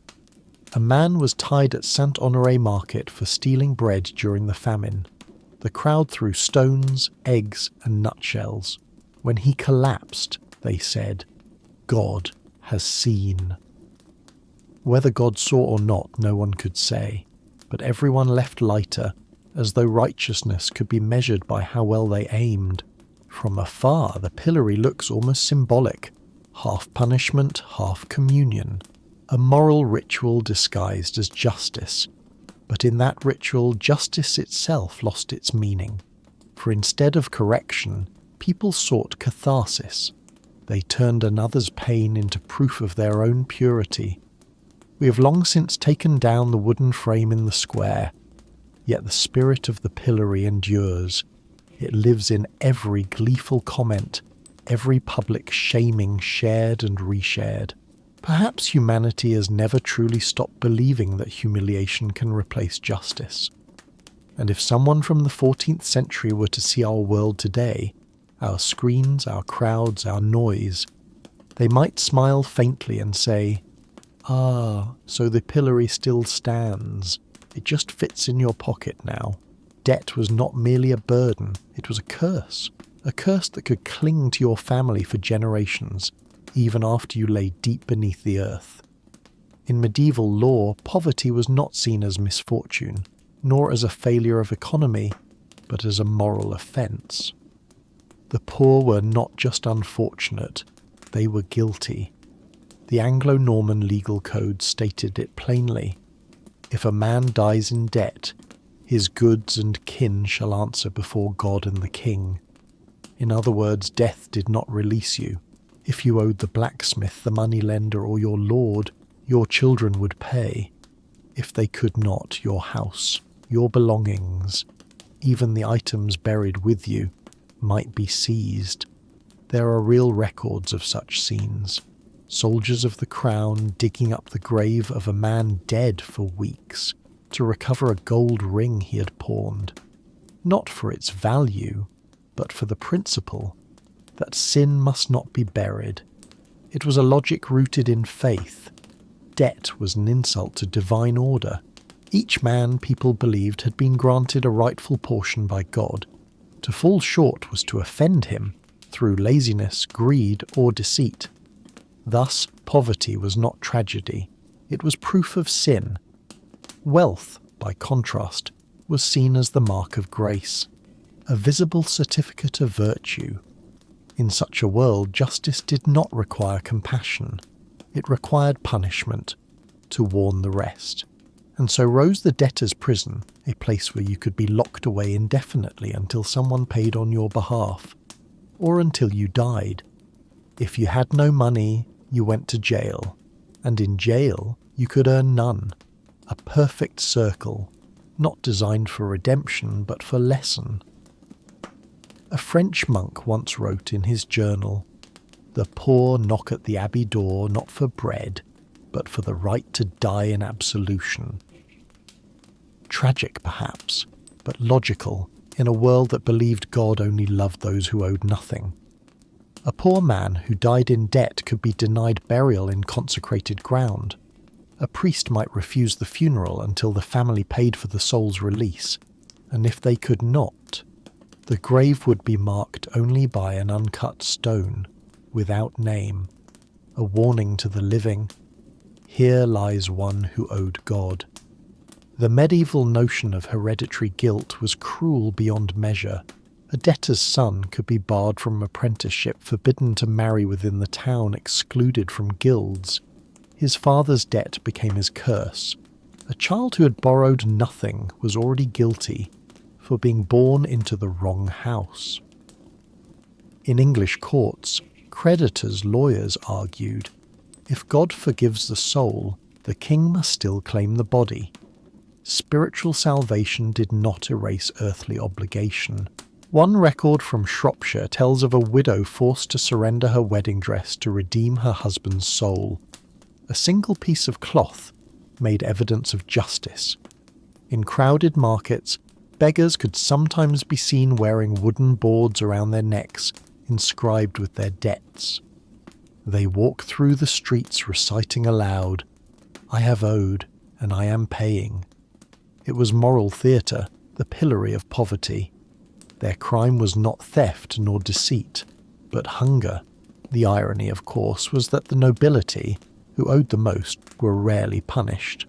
A man was tied at Saint-Honoré market for stealing bread during the famine. The crowd threw stones, eggs, and nutshells. When he collapsed, they said, "God has seen." Whether God saw or not, no one could say, but everyone left lighter, as though righteousness could be measured by how well they aimed. From afar, the pillory looks almost symbolic, half punishment, half communion, a moral ritual disguised as justice. But in that ritual, justice itself lost its meaning. For instead of correction, people sought catharsis. They turned another's pain into proof of their own purity. We have long since taken down the wooden frame in the square, yet the spirit of the pillory endures. It lives in every gleeful comment, every public shaming shared and reshared. Perhaps humanity has never truly stopped believing that humiliation can replace justice. And if someone from the 14th century were to see our world today, our screens, our crowds, our noise, they might smile faintly and say, "Ah, so the pillory still stands. It just fits in your pocket now." Debt was not merely a burden, it was a curse that could cling to your family for generations, even after you lay deep beneath the earth. In medieval law, poverty was not seen as misfortune, nor as a failure of economy, but as a moral offence. The poor were not just unfortunate, they were guilty. The Anglo-Norman legal code stated it plainly. If a man dies in debt, his goods and kin shall answer before God and the king. In other words, death did not release you. If you owed the blacksmith, the moneylender, or your lord, your children would pay. If they could not, your house, your belongings, even the items buried with you, might be seized. There are real records of such scenes. Soldiers of the crown digging up the grave of a man dead for weeks to recover a gold ring he had pawned, not for its value, but for the principle that sin must not be buried. It was a logic rooted in faith. Debt was an insult to divine order. Each man, people believed, had been granted a rightful portion by God. To fall short was to offend him through laziness, greed, or deceit. Thus, poverty was not tragedy. It was proof of sin. Wealth, by contrast, was seen as the mark of grace, a visible certificate of virtue. In such a world, justice did not require compassion. It required punishment to warn the rest. And so rose the debtor's prison, a place where you could be locked away indefinitely until someone paid on your behalf, or until you died. If you had no money, you went to jail, and in jail you could earn none. A perfect circle, not designed for redemption but for lesson. A French monk once wrote in his journal, "The poor knock at the abbey door not for bread, but for the right to die in absolution." Tragic perhaps, but logical in a world that believed God only loved those who owed nothing. A poor man who died in debt could be denied burial in consecrated ground. A priest might refuse the funeral until the family paid for the soul's release, and if they could not, the grave would be marked only by an uncut stone, without name, a warning to the living, "Here lies one who owed God." The medieval notion of hereditary guilt was cruel beyond measure. A debtor's son could be barred from apprenticeship, forbidden to marry within the town, excluded from guilds. His father's debt became his curse. A child who had borrowed nothing was already guilty for being born into the wrong house. In English courts, creditors' lawyers argued, if God forgives the soul, the king must still claim the body. Spiritual salvation did not erase earthly obligation. One record from Shropshire tells of a widow forced to surrender her wedding dress to redeem her husband's soul. A single piece of cloth made evidence of justice. In crowded markets, beggars could sometimes be seen wearing wooden boards around their necks, inscribed with their debts. They walk through the streets reciting aloud, "I have owed, and I am paying." It was moral theatre, the pillory of poverty. Their crime was not theft nor deceit, but hunger. The irony, of course, was that the nobility, who owed the most, were rarely punished.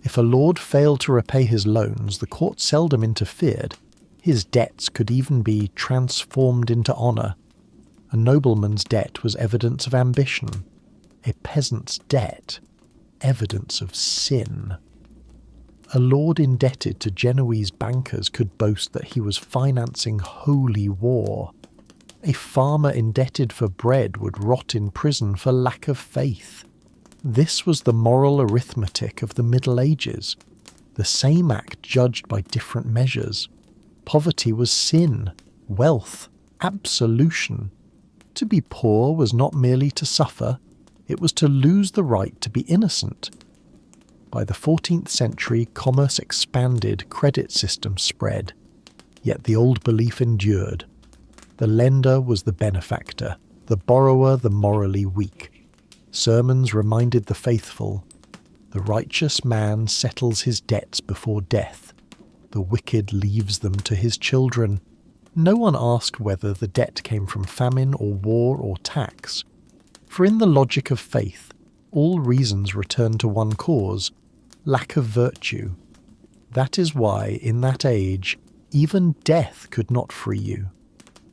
If a lord failed to repay his loans, the court seldom interfered. His debts could even be transformed into honour. A nobleman's debt was evidence of ambition. A peasant's debt, evidence of sin. A lord indebted to Genoese bankers could boast that he was financing holy war. A farmer indebted for bread would rot in prison for lack of faith. This was the moral arithmetic of the Middle Ages, the same act judged by different measures. Poverty was sin, wealth, absolution. To be poor was not merely to suffer, it was to lose the right to be innocent. By the 14th century, commerce expanded, credit systems spread. Yet the old belief endured. The lender was the benefactor, the borrower the morally weak. Sermons reminded the faithful, the righteous man settles his debts before death. The wicked leaves them to his children. No one asked whether the debt came from famine or war or tax. For in the logic of faith, all reasons return to one cause, lack of virtue. That is why, in that age, even death could not free you.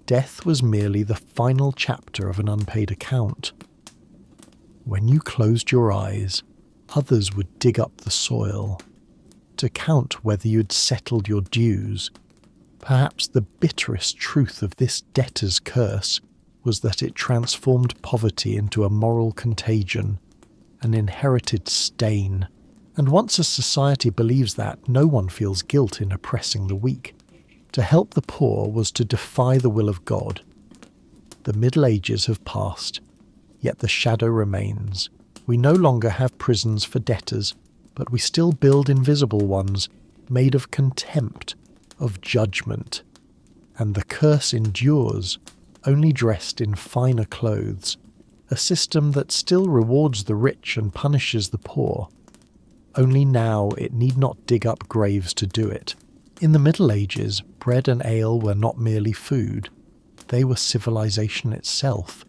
Death was merely the final chapter of an unpaid account. When you closed your eyes, others would dig up the soil to count whether you'd settled your dues. Perhaps the bitterest truth of this debtor's curse was that it transformed poverty into a moral contagion, an inherited stain. And once a society believes that, no one feels guilt in oppressing the weak. To help the poor was to defy the will of God. The Middle Ages have passed, yet the shadow remains. We no longer have prisons for debtors, but we still build invisible ones, made of contempt, of judgment. And the curse endures, only dressed in finer clothes, a system that still rewards the rich and punishes the poor. Only now it need not dig up graves to do it. In the Middle Ages, bread and ale were not merely food, they were civilization itself.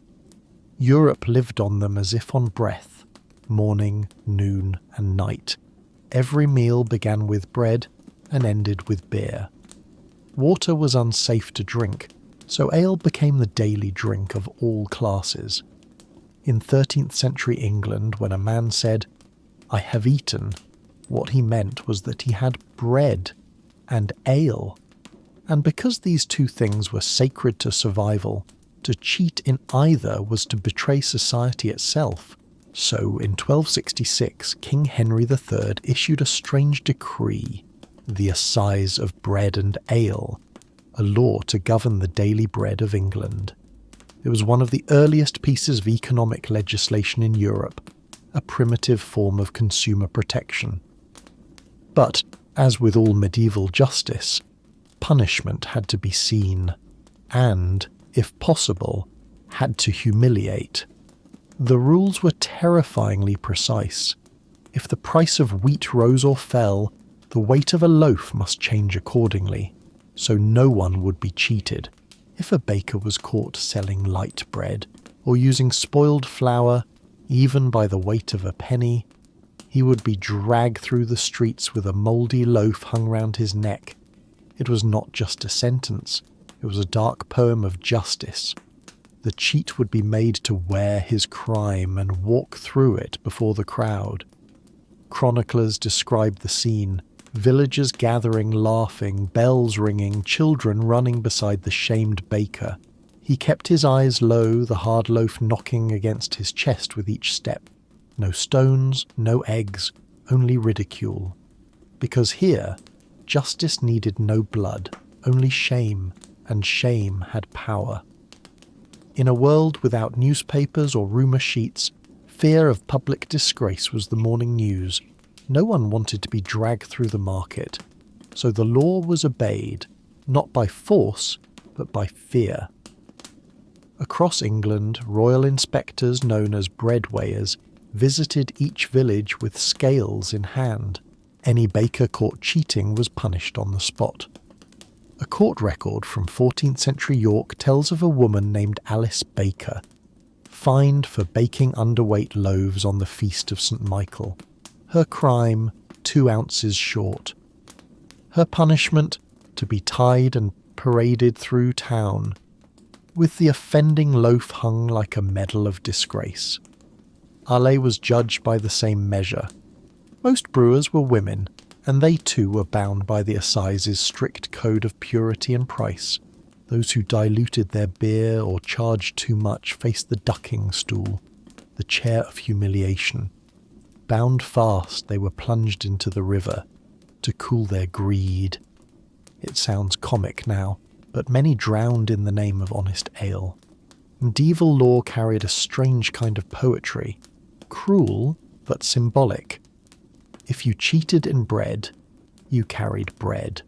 Europe lived on them as if on breath, morning, noon, and night. Every meal began with bread and ended with beer. Water was unsafe to drink, so ale became the daily drink of all classes. In 13th century England, when a man said, "I have eaten," what he meant was that he had bread and ale. And because these two things were sacred to survival, to cheat in either was to betray society itself. So in 1266, King Henry III issued a strange decree, the Assize of Bread and Ale, a law to govern the daily bread of England. It was one of the earliest pieces of economic legislation in Europe, a primitive form of consumer protection. But, as with all medieval justice, punishment had to be seen, and, if possible, had to humiliate. The rules were terrifyingly precise. If the price of wheat rose or fell, the weight of a loaf must change accordingly, so no one would be cheated. If a baker was caught selling light bread, or using spoiled flour, even by the weight of a penny, he would be dragged through the streets with a mouldy loaf hung round his neck. It was not just a sentence, it was a dark poem of justice. The cheat would be made to wear his crime and walk through it before the crowd. Chroniclers describe the scene, villagers gathering, laughing, bells ringing, children running beside the shamed baker. He kept his eyes low, the hard loaf knocking against his chest with each step. No stones, no eggs, only ridicule. Because here, justice needed no blood, only shame, and shame had power. In a world without newspapers or rumour sheets, fear of public disgrace was the morning news. No one wanted to be dragged through the market, so the law was obeyed, not by force, but by fear. Across England, royal inspectors known as bread weighers visited each village with scales in hand. Any baker caught cheating was punished on the spot. A court record from 14th century York tells of a woman named Alice Baker, fined for baking underweight loaves on the feast of St. Michael. Her crime, 2 ounces short. Her punishment, to be tied and paraded through town, with the offending loaf hung like a medal of disgrace. Ale was judged by the same measure. Most brewers were women, and they too were bound by the Assize's strict code of purity and price. Those who diluted their beer or charged too much faced the ducking stool, the chair of humiliation. Bound fast, they were plunged into the river to cool their greed. It sounds comic now, but many drowned in the name of honest ale. Medieval law carried a strange kind of poetry, cruel but symbolic. If you cheated in bread, you carried bread.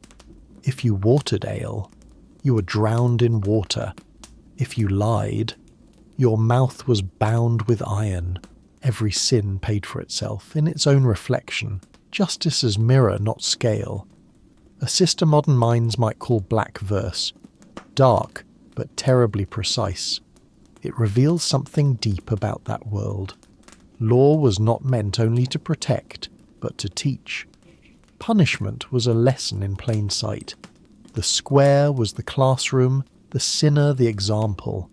If you watered ale, you were drowned in water. If you lied, your mouth was bound with iron. Every sin paid for itself in its own reflection, justice as mirror, not scale. A sister modern minds might call black verse, dark but terribly precise. It reveals something deep about that world. Law was not meant only to protect, but to teach. Punishment was a lesson in plain sight. The square was the classroom, the sinner the example.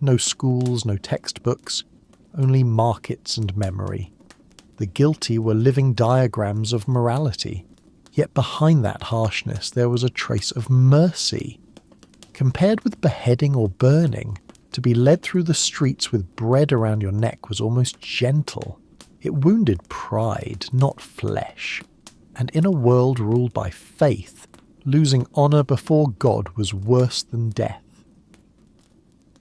No schools, no textbooks, only markets and memory. The guilty were living diagrams of morality, yet behind that harshness there was a trace of mercy. Compared with beheading or burning, to be led through the streets with bread around your neck was almost gentle. It wounded pride, not flesh. And in a world ruled by faith, losing honour before God was worse than death.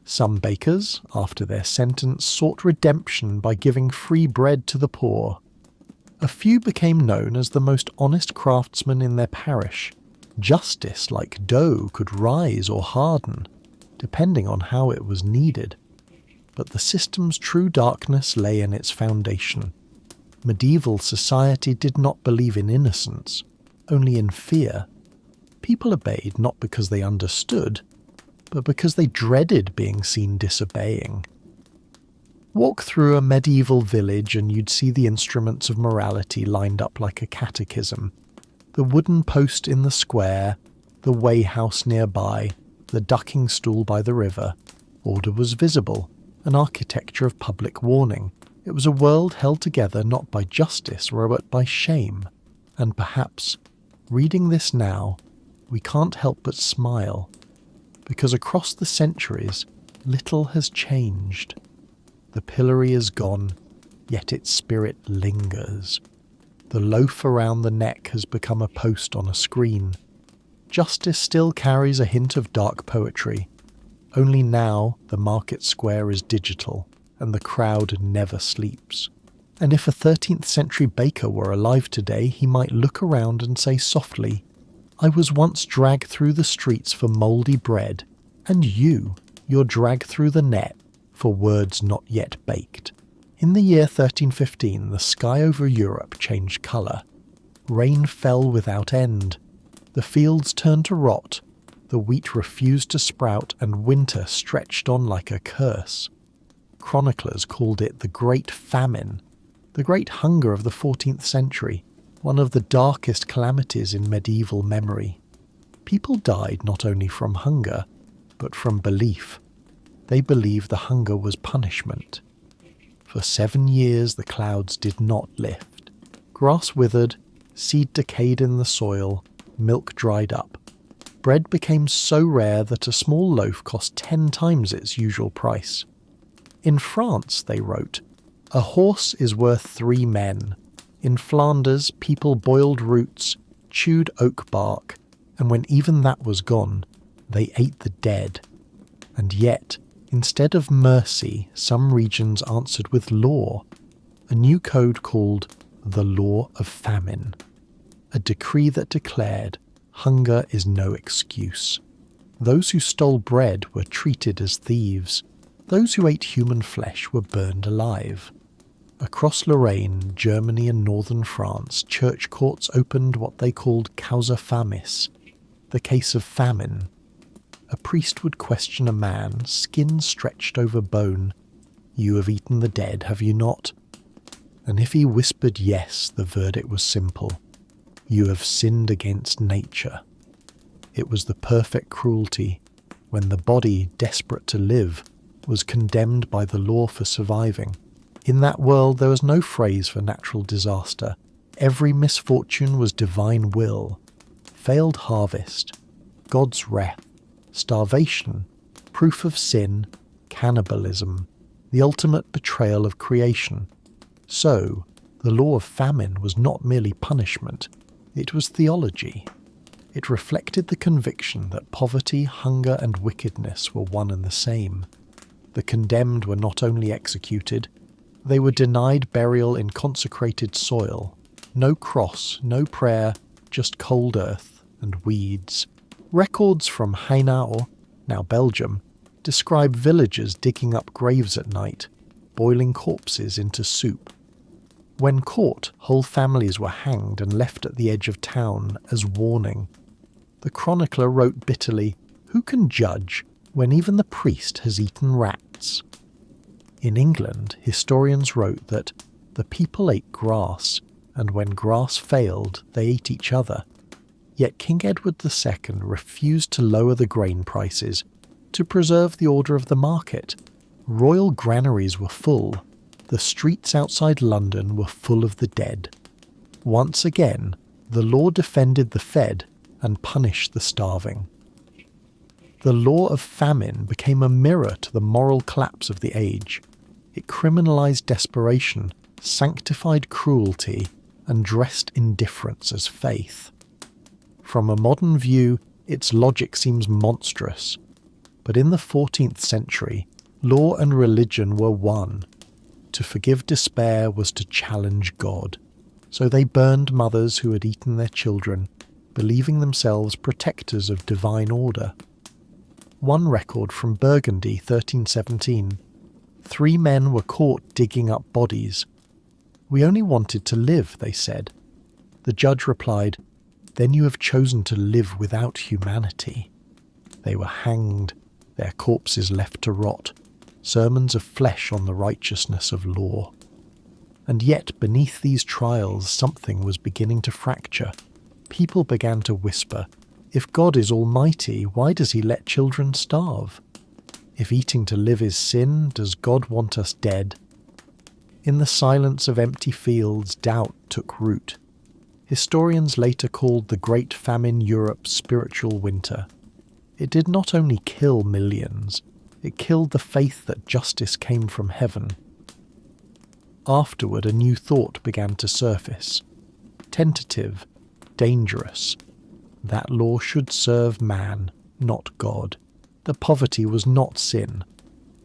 Some bakers, after their sentence, sought redemption by giving free bread to the poor. A few became known as the most honest craftsmen in their parish. Justice, like dough, could rise or harden, depending on how it was kneaded. But the system's true darkness lay in its foundation. Medieval society did not believe in innocence, only in fear. People obeyed not because they understood, but because they dreaded being seen disobeying. Walk through a medieval village and you'd see the instruments of morality lined up like a catechism. The wooden post in the square, the weigh house nearby, the ducking stool by the river. Order was visible, an architecture of public warning. It was a world held together not by justice, but by shame. And perhaps, reading this now, we can't help but smile, because across the centuries, little has changed. The pillory is gone, yet its spirit lingers. The loaf around the neck has become a post on a screen. Justice still carries a hint of dark poetry. Only now the market square is digital, and the crowd never sleeps. And if a 13th century baker were alive today, he might look around and say softly, "I was once dragged through the streets for mouldy bread, and you're dragged through the net for words not yet baked." In the year 1315, the sky over Europe changed colour. Rain fell without end. The fields turned to rot, the wheat refused to sprout, and winter stretched on like a curse. Chroniclers called it the Great Famine, the Great Hunger of the 14th century, one of the darkest calamities in medieval memory. People died not only from hunger, but from belief. They believed the hunger was punishment. For 7 years the clouds did not lift. Grass withered, seed decayed in the soil, milk dried up. Bread became so rare that a small loaf cost 10 times its usual price. In France, they wrote, "A horse is worth 3 men. In Flanders, people boiled roots, chewed oak bark, and when even that was gone, they ate the dead." And yet, instead of mercy, some regions answered with law, a new code called the Law of Famine, a decree that declared hunger is no excuse. Those who stole bread were treated as thieves. Those who ate human flesh were burned alive. Across Lorraine, Germany and northern France, church courts opened what they called causa famis, the case of famine. A priest would question a man, skin stretched over bone. "You have eaten the dead, have you not?" And if he whispered yes, the verdict was simple. "You have sinned against nature." It was the perfect cruelty, when the body, desperate to live, was condemned by the law for surviving. In that world there was no phrase for natural disaster. Every misfortune was divine will. Failed harvest, God's wrath, starvation, proof of sin, cannibalism, the ultimate betrayal of creation. So, the law of famine was not merely punishment, it was theology. It reflected the conviction that poverty, hunger, and wickedness were one and the same. The condemned were not only executed, they were denied burial in consecrated soil. No cross, no prayer, just cold earth and weeds. Records from Hainaut, now Belgium, describe villagers digging up graves at night, boiling corpses into soup. When caught, whole families were hanged and left at the edge of town as warning. The chronicler wrote bitterly, "Who can judge when even the priest has eaten rats?" In England, historians wrote that the people ate grass, and when grass failed, they ate each other. Yet King Edward II refused to lower the grain prices to preserve the order of the market. Royal granaries were full, the streets outside London were full of the dead. Once again, the law defended the fed and punished the starving. The law of famine became a mirror to the moral collapse of the age. It criminalized desperation, sanctified cruelty, and dressed indifference as faith. From a modern view, its logic seems monstrous, but in the 14th century, law and religion were one. To forgive despair was to challenge God, so they burned mothers who had eaten their children, believing themselves protectors of divine order. One record from Burgundy, 1317. 3 men were caught digging up bodies. "We only wanted to live," they said. The judge replied, "Then you have chosen to live without humanity." They were hanged, their corpses left to rot, sermons of flesh on the righteousness of law. And yet beneath these trials something was beginning to fracture. People began to whisper, "If God is almighty, why does he let children starve? If eating to live is sin, does God want us dead?" In the silence of empty fields, doubt took root. Historians later called the Great Famine Europe's spiritual winter. It did not only kill millions, it killed the faith that justice came from heaven. Afterward, a new thought began to surface. Tentative, dangerous. That law should serve man, not God. That poverty was not sin,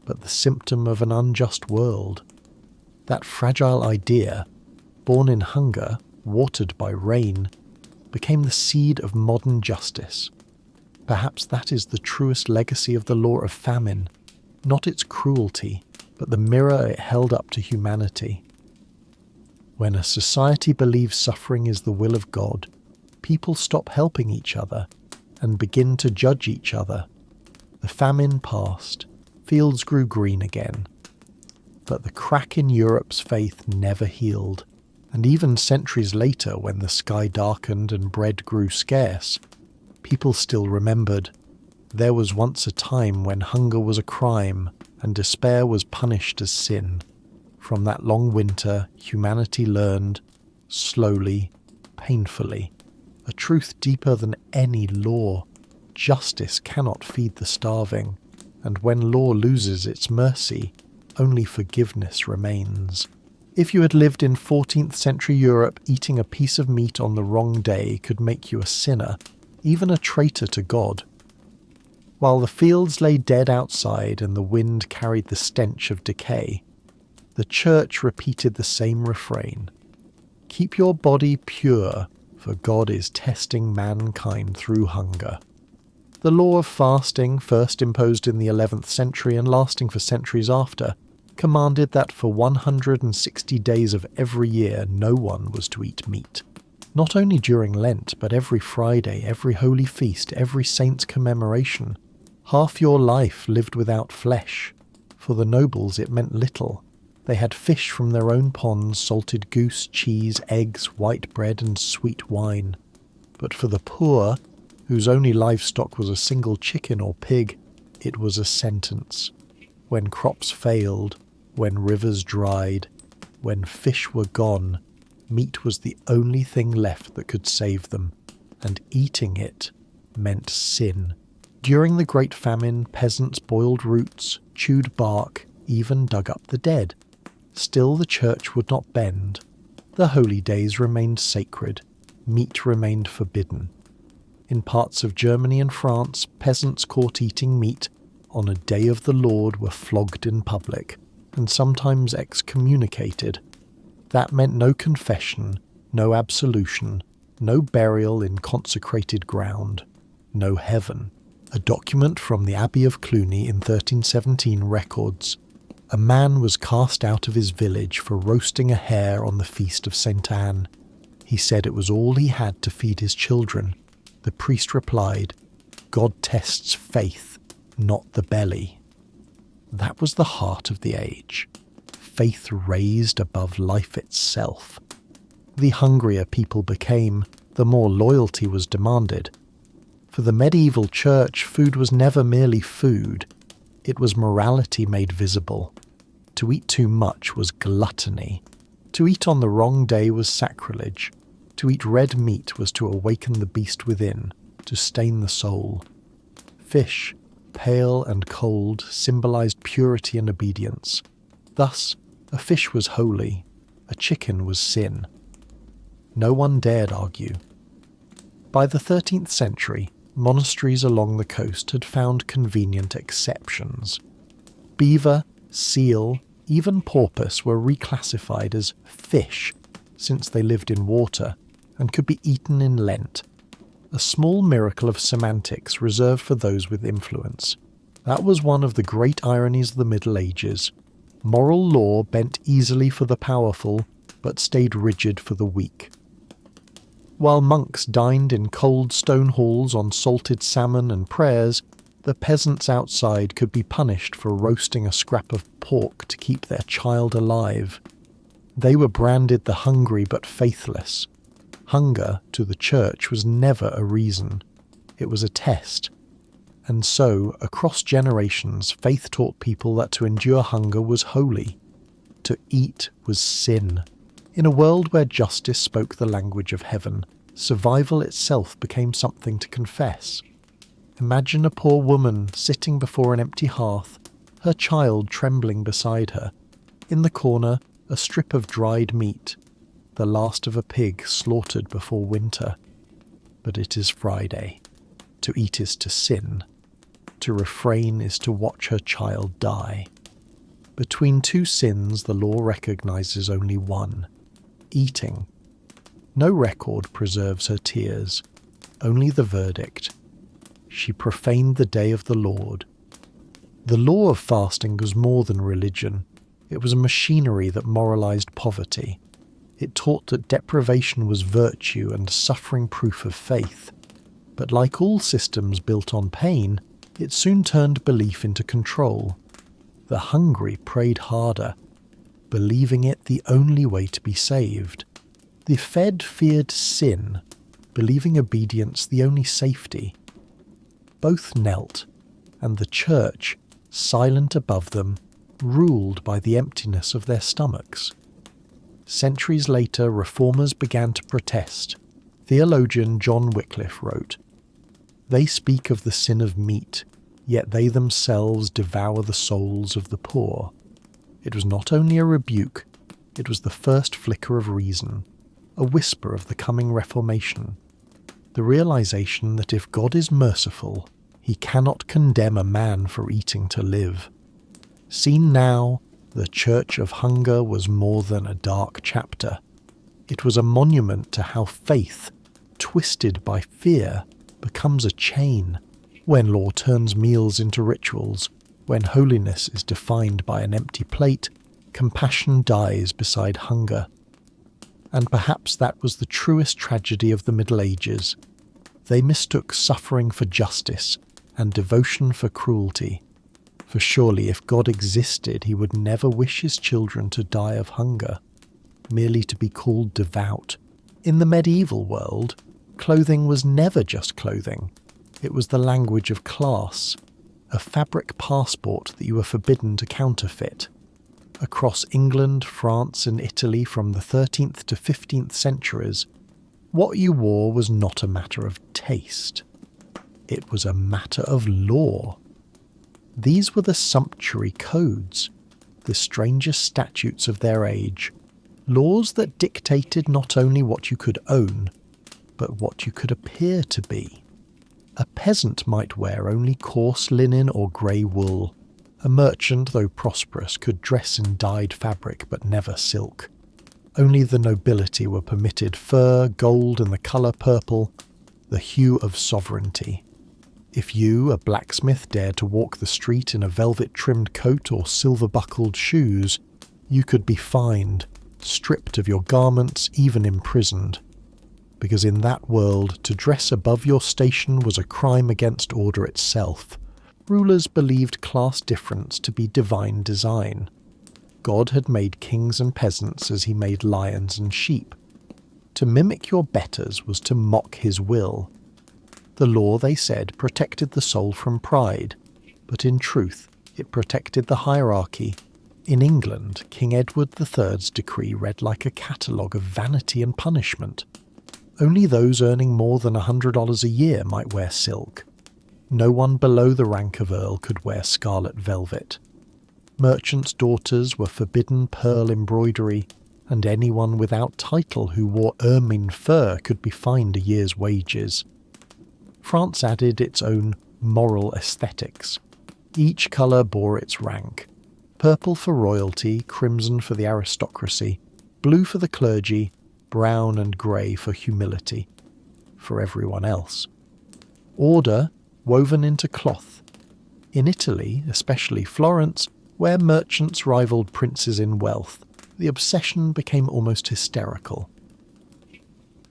but the symptom of an unjust world. That fragile idea, born in hunger, watered by rain, became the seed of modern justice. Perhaps that is the truest legacy of the law of famine, not its cruelty, but the mirror it held up to humanity. When a society believes suffering is the will of God, people stop helping each other and begin to judge each other. The famine passed, fields grew green again. But the crack in Europe's faith never healed, and even centuries later, when the sky darkened and bread grew scarce, people still remembered. There was once a time when hunger was a crime and despair was punished as sin. From that long winter, humanity learned, slowly, painfully, a truth deeper than any law. Justice cannot feed the starving, and when law loses its mercy, only forgiveness remains. If you had lived in 14th century Europe, eating a piece of meat on the wrong day could make you a sinner, even a traitor to God. While the fields lay dead outside and the wind carried the stench of decay, the church repeated the same refrain. Keep your body pure, for God is testing mankind through hunger. The law of fasting, first imposed in the 11th century and lasting for centuries after, commanded that for 160 days of every year no one was to eat meat. Not only during Lent, but every Friday, every holy feast, every saint's commemoration. Half your life lived without flesh. For the nobles it meant little. They had fish from their own ponds, salted goose, cheese, eggs, white bread and sweet wine. But for the poor, whose only livestock was a single chicken or pig, it was a sentence. When crops failed, when rivers dried, when fish were gone, meat was the only thing left that could save them, and eating it meant sin. During the Great Famine, peasants boiled roots, chewed bark, even dug up the dead. Still the church would not bend. The holy days remained sacred. Meat remained forbidden. In parts of Germany and France, peasants caught eating meat on a day of the Lord were flogged in public, and sometimes excommunicated. That meant no confession, no absolution, no burial in consecrated ground, no heaven. A document from the Abbey of Cluny in 1317 records, a man was cast out of his village for roasting a hare on the feast of St. Anne. He said it was all he had to feed his children. The priest replied, God tests faith, not the belly. That was the heart of the age. Faith raised above life itself. The hungrier people became, the more loyalty was demanded. For the medieval church, food was never merely food. It was morality made visible. To eat too much was gluttony. To eat on the wrong day was sacrilege. To eat red meat was to awaken the beast within, to stain the soul. Fish, pale and cold, symbolized purity and obedience. Thus, a fish was holy, a chicken was sin. No one dared argue. By the 13th century, monasteries along the coast had found convenient exceptions. Beaver, seal, even porpoise were reclassified as fish, since they lived in water and could be eaten in Lent. A small miracle of semantics reserved for those with influence. That was one of the great ironies of the Middle Ages. Moral law bent easily for the powerful, but stayed rigid for the weak. While monks dined in cold stone halls on salted salmon and prayers, the peasants outside could be punished for roasting a scrap of pork to keep their child alive. They were branded the hungry but faithless. Hunger, to the church, was never a reason. It was a test. And so, across generations, faith taught people that to endure hunger was holy. To eat was sin. In a world where justice spoke the language of heaven, survival itself became something to confess. Imagine a poor woman sitting before an empty hearth, her child trembling beside her. In the corner, a strip of dried meat, the last of a pig slaughtered before winter. But it is Friday. To eat is to sin. To refrain is to watch her child die. Between two sins, the law recognizes only one: eating. No record preserves her tears, only the verdict. She profaned the day of the Lord. The law of fasting was more than religion. It was a machinery that moralized poverty. It taught that deprivation was virtue and suffering proof of faith. But like all systems built on pain, it soon turned belief into control. The hungry prayed harder, believing it the only way to be saved. The fed feared sin, believing obedience the only safety. Both knelt, and the church, silent above them, ruled by the emptiness of their stomachs. Centuries later, reformers began to protest. Theologian John Wycliffe wrote, "They speak of the sin of meat, yet they themselves devour the souls of the poor." It was not only a rebuke, it was the first flicker of reason, a whisper of the coming Reformation. The realization that if God is merciful, he cannot condemn a man for eating to live. Seen now, the Church of Hunger was more than a dark chapter. It was a monument to how faith, twisted by fear, becomes a chain, when law turns meals into rituals, when holiness is defined by an empty plate, compassion dies beside hunger. And perhaps that was the truest tragedy of the Middle Ages. They mistook suffering for justice and devotion for cruelty. For surely if God existed, he would never wish his children to die of hunger, merely to be called devout. In the medieval world, clothing was never just clothing. It was the language of class, a fabric passport that you were forbidden to counterfeit. Across England, France and Italy from the 13th to 15th centuries, what you wore was not a matter of taste. It was a matter of law. These were the sumptuary codes, the strangest statutes of their age, laws that dictated not only what you could own, but what you could appear to be. A peasant might wear only coarse linen or grey wool. A merchant, though prosperous, could dress in dyed fabric but never silk. Only the nobility were permitted fur, gold and the colour purple, the hue of sovereignty. If you, a blacksmith, dared to walk the street in a velvet-trimmed coat or silver-buckled shoes, you could be fined, stripped of your garments, even imprisoned. Because in that world, to dress above your station was a crime against order itself. Rulers believed class difference to be divine design. God had made kings and peasants as he made lions and sheep. To mimic your betters was to mock his will. The law, they said, protected the soul from pride, but in truth it protected the hierarchy. In England, King Edward III's decree read like a catalogue of vanity and punishment. Only those earning more than $100 a year might wear silk. No one below the rank of earl could wear scarlet velvet. Merchants' daughters were forbidden pearl embroidery, and anyone without title who wore ermine fur could be fined a year's wages. France added its own moral aesthetics. Each colour bore its rank. Purple for royalty, crimson for the aristocracy, blue for the clergy, brown and grey for humility, for everyone else. Order woven into cloth. In Italy, especially Florence, where merchants rivaled princes in wealth, the obsession became almost hysterical.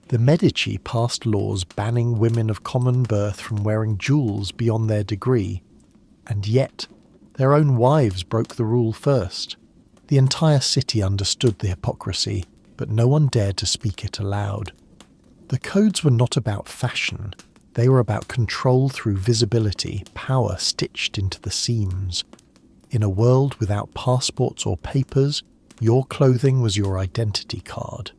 The Medici passed laws banning women of common birth from wearing jewels beyond their degree, and yet their own wives broke the rule first. The entire city understood the hypocrisy, but no one dared to speak it aloud. The codes were not about fashion. They were about control through visibility, power stitched into the seams. In a world without passports or papers, your clothing was your identity card.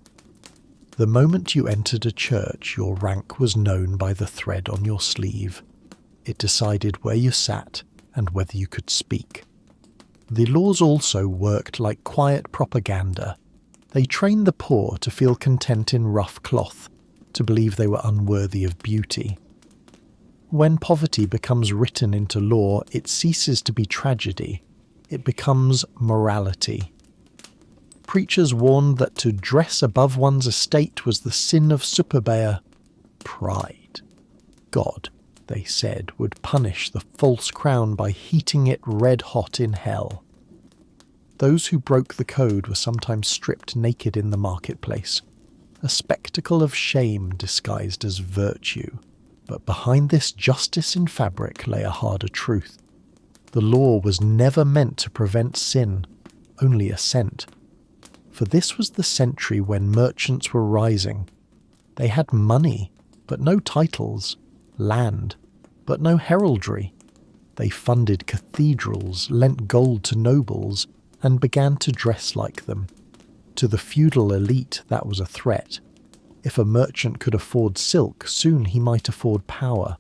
The moment you entered a church, your rank was known by the thread on your sleeve. It decided where you sat and whether you could speak. The laws also worked like quiet propaganda. They trained the poor to feel content in rough cloth, to believe they were unworthy of beauty. When poverty becomes written into law, it ceases to be tragedy. It becomes morality. Preachers warned that to dress above one's estate was the sin of superbear pride. God, they said, would punish the false crown by heating it red hot in hell. Those who broke the code were sometimes stripped naked in the marketplace, a spectacle of shame disguised as virtue. But behind this justice in fabric lay a harder truth. The law was never meant to prevent sin, only assent. For this was the century when merchants were rising. They had money, but no titles, land, but no heraldry. They funded cathedrals, lent gold to nobles, and began to dress like them. To the feudal elite, that was a threat. If a merchant could afford silk, soon he might afford power.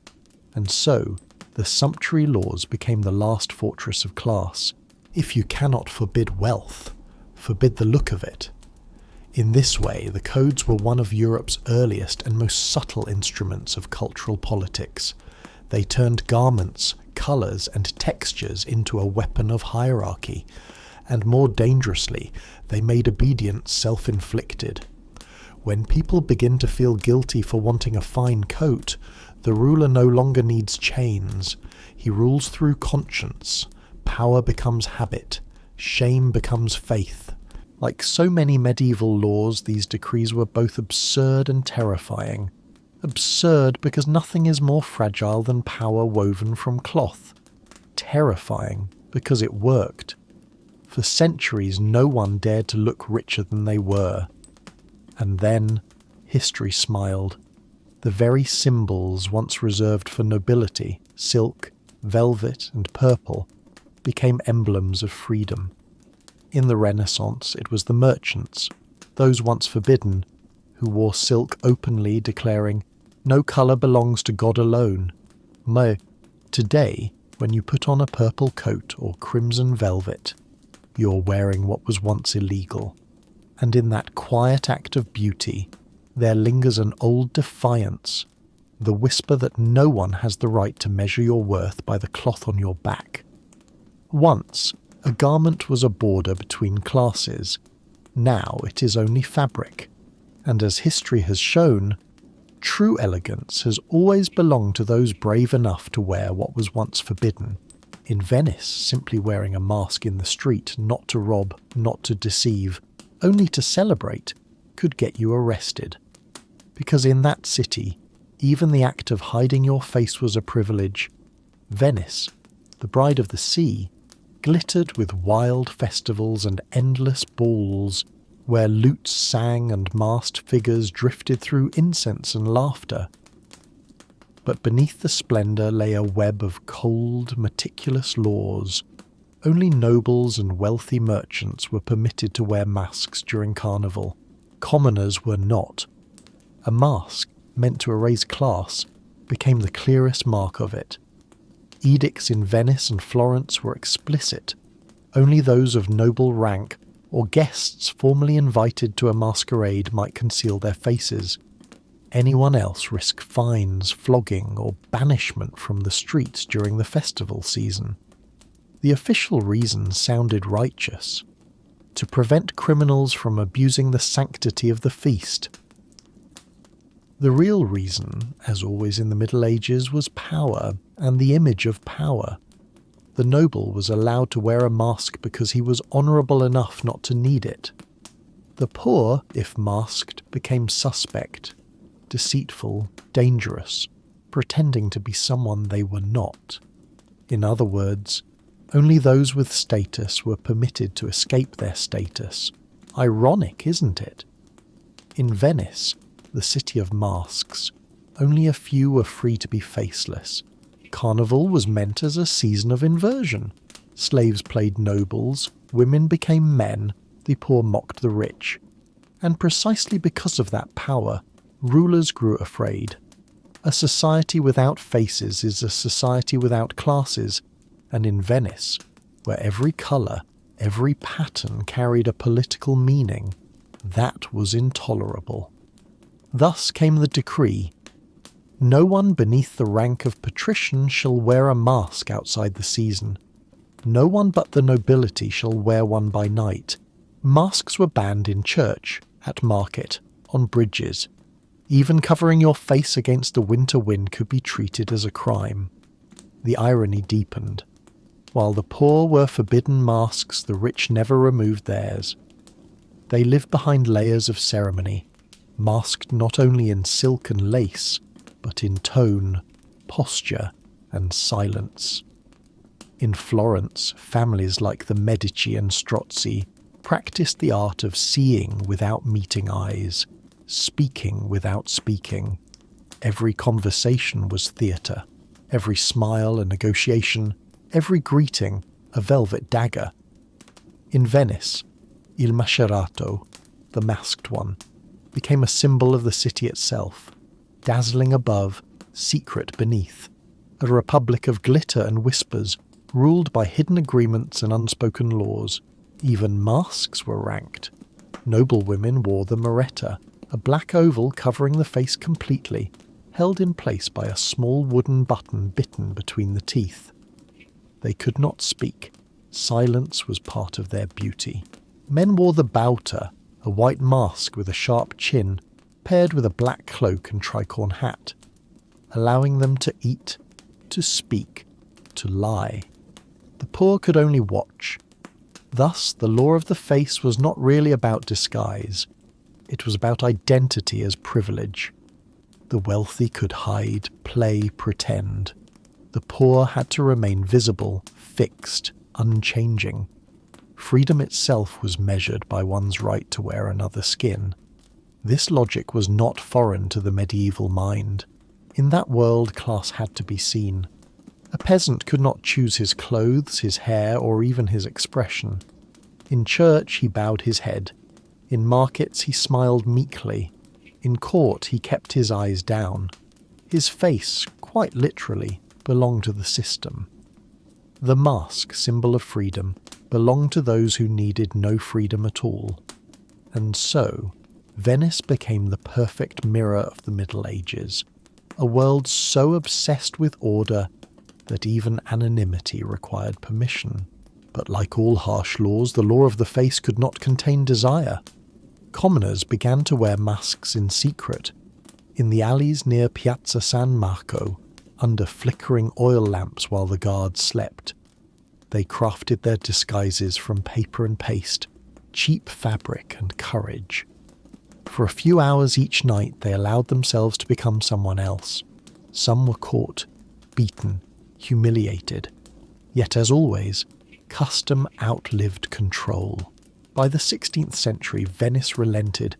And so, the sumptuary laws became the last fortress of class. If you cannot forbid wealth, forbid the look of it. In this way, the codes were one of Europe's earliest and most subtle instruments of cultural politics. They turned garments, colours and textures into a weapon of hierarchy, and more dangerously, they made obedience self-inflicted. When people begin to feel guilty for wanting a fine coat, the ruler no longer needs chains. He rules through conscience. Power becomes habit. Shame becomes faith. Like so many medieval laws, these decrees were both absurd and terrifying. Absurd because nothing is more fragile than power woven from cloth. Terrifying because it worked. For centuries, no one dared to look richer than they were. And then, history smiled. The very symbols once reserved for nobility, silk, velvet, and purple, became emblems of freedom. In the Renaissance, it was the merchants, those once forbidden, who wore silk openly, declaring, "No colour belongs to God alone." Today, when you put on a purple coat or crimson velvet, you're wearing what was once illegal. And in that quiet act of beauty, there lingers an old defiance, the whisper that no one has the right to measure your worth by the cloth on your back. Once, a garment was a border between classes. Now it is only fabric. And as history has shown, true elegance has always belonged to those brave enough to wear what was once forbidden. In Venice, simply wearing a mask in the street, not to rob, not to deceive, only to celebrate, could get you arrested. Because in that city, even the act of hiding your face was a privilege. Venice, the bride of the sea, glittered with wild festivals and endless balls, where lutes sang and masked figures drifted through incense and laughter. But beneath the splendour lay a web of cold, meticulous laws. Only nobles and wealthy merchants were permitted to wear masks during Carnival. Commoners were not. A mask, meant to erase class, became the clearest mark of it. Edicts in Venice and Florence were explicit. Only those of noble rank or guests formally invited to a masquerade might conceal their faces. Anyone else risked fines, flogging, or banishment from the streets during the festival season. The official reason sounded righteous: to prevent criminals from abusing the sanctity of the feast. The real reason, as always in the Middle Ages, was power and the image of power. The noble was allowed to wear a mask because he was honourable enough not to need it. The poor, if masked, became suspect, deceitful, dangerous, pretending to be someone they were not. In other words, only those with status were permitted to escape their status. Ironic, isn't it? In Venice, the city of masks, only a few were free to be faceless. Carnival was meant as a season of inversion. Slaves played nobles, women became men, the poor mocked the rich. And precisely because of that power, rulers grew afraid. A society without faces is a society without classes, and in Venice, where every colour, every pattern carried a political meaning, that was intolerable. Thus came the decree: no one beneath the rank of patrician shall wear a mask outside the season. No one but the nobility shall wear one by night. Masks were banned in church, at market, on bridges. Even covering your face against the winter wind could be treated as a crime. The irony deepened. While the poor were forbidden masks, the rich never removed theirs. They lived behind layers of ceremony, masked not only in silk and lace, but in tone, posture, and silence. In Florence, families like the Medici and Strozzi practiced the art of seeing without meeting eyes, speaking without speaking. Every conversation was theatre, every smile a negotiation, every greeting a velvet dagger. In Venice, Il Mascherato, the masked one, became a symbol of the city itself, dazzling above, secret beneath, a republic of glitter and whispers, ruled by hidden agreements and unspoken laws. Even masks were ranked. Noble women wore the moretta, a black oval covering the face completely, held in place by a small wooden button bitten between the teeth. They could not speak. Silence was part of their beauty. Men wore the bauta, a white mask with a sharp chin, paired with a black cloak and tricorn hat, allowing them to eat, to speak, to lie. The poor could only watch. Thus, the law of the face was not really about disguise. It was about identity as privilege. The wealthy could hide, play, pretend. The poor had to remain visible, fixed, unchanging. Freedom itself was measured by one's right to wear another skin. This logic was not foreign to the medieval mind. In that world, class had to be seen. A peasant could not choose his clothes, his hair, or even his expression. In church he bowed his head. In markets he smiled meekly. In court he kept his eyes down. His face, quite literally, belonged to the system. The mask, symbol of freedom, belonged to those who needed no freedom at all. And so, Venice became the perfect mirror of the Middle Ages, a world so obsessed with order that even anonymity required permission. But like all harsh laws, the law of the face could not contain desire. Commoners began to wear masks in secret, in the alleys near Piazza San Marco, under flickering oil lamps while the guards slept. They crafted their disguises from paper and paste, cheap fabric and courage. For a few hours each night they allowed themselves to become someone else. Some were caught, beaten, humiliated. Yet as always, custom outlived control. By the 16th century, Venice relented.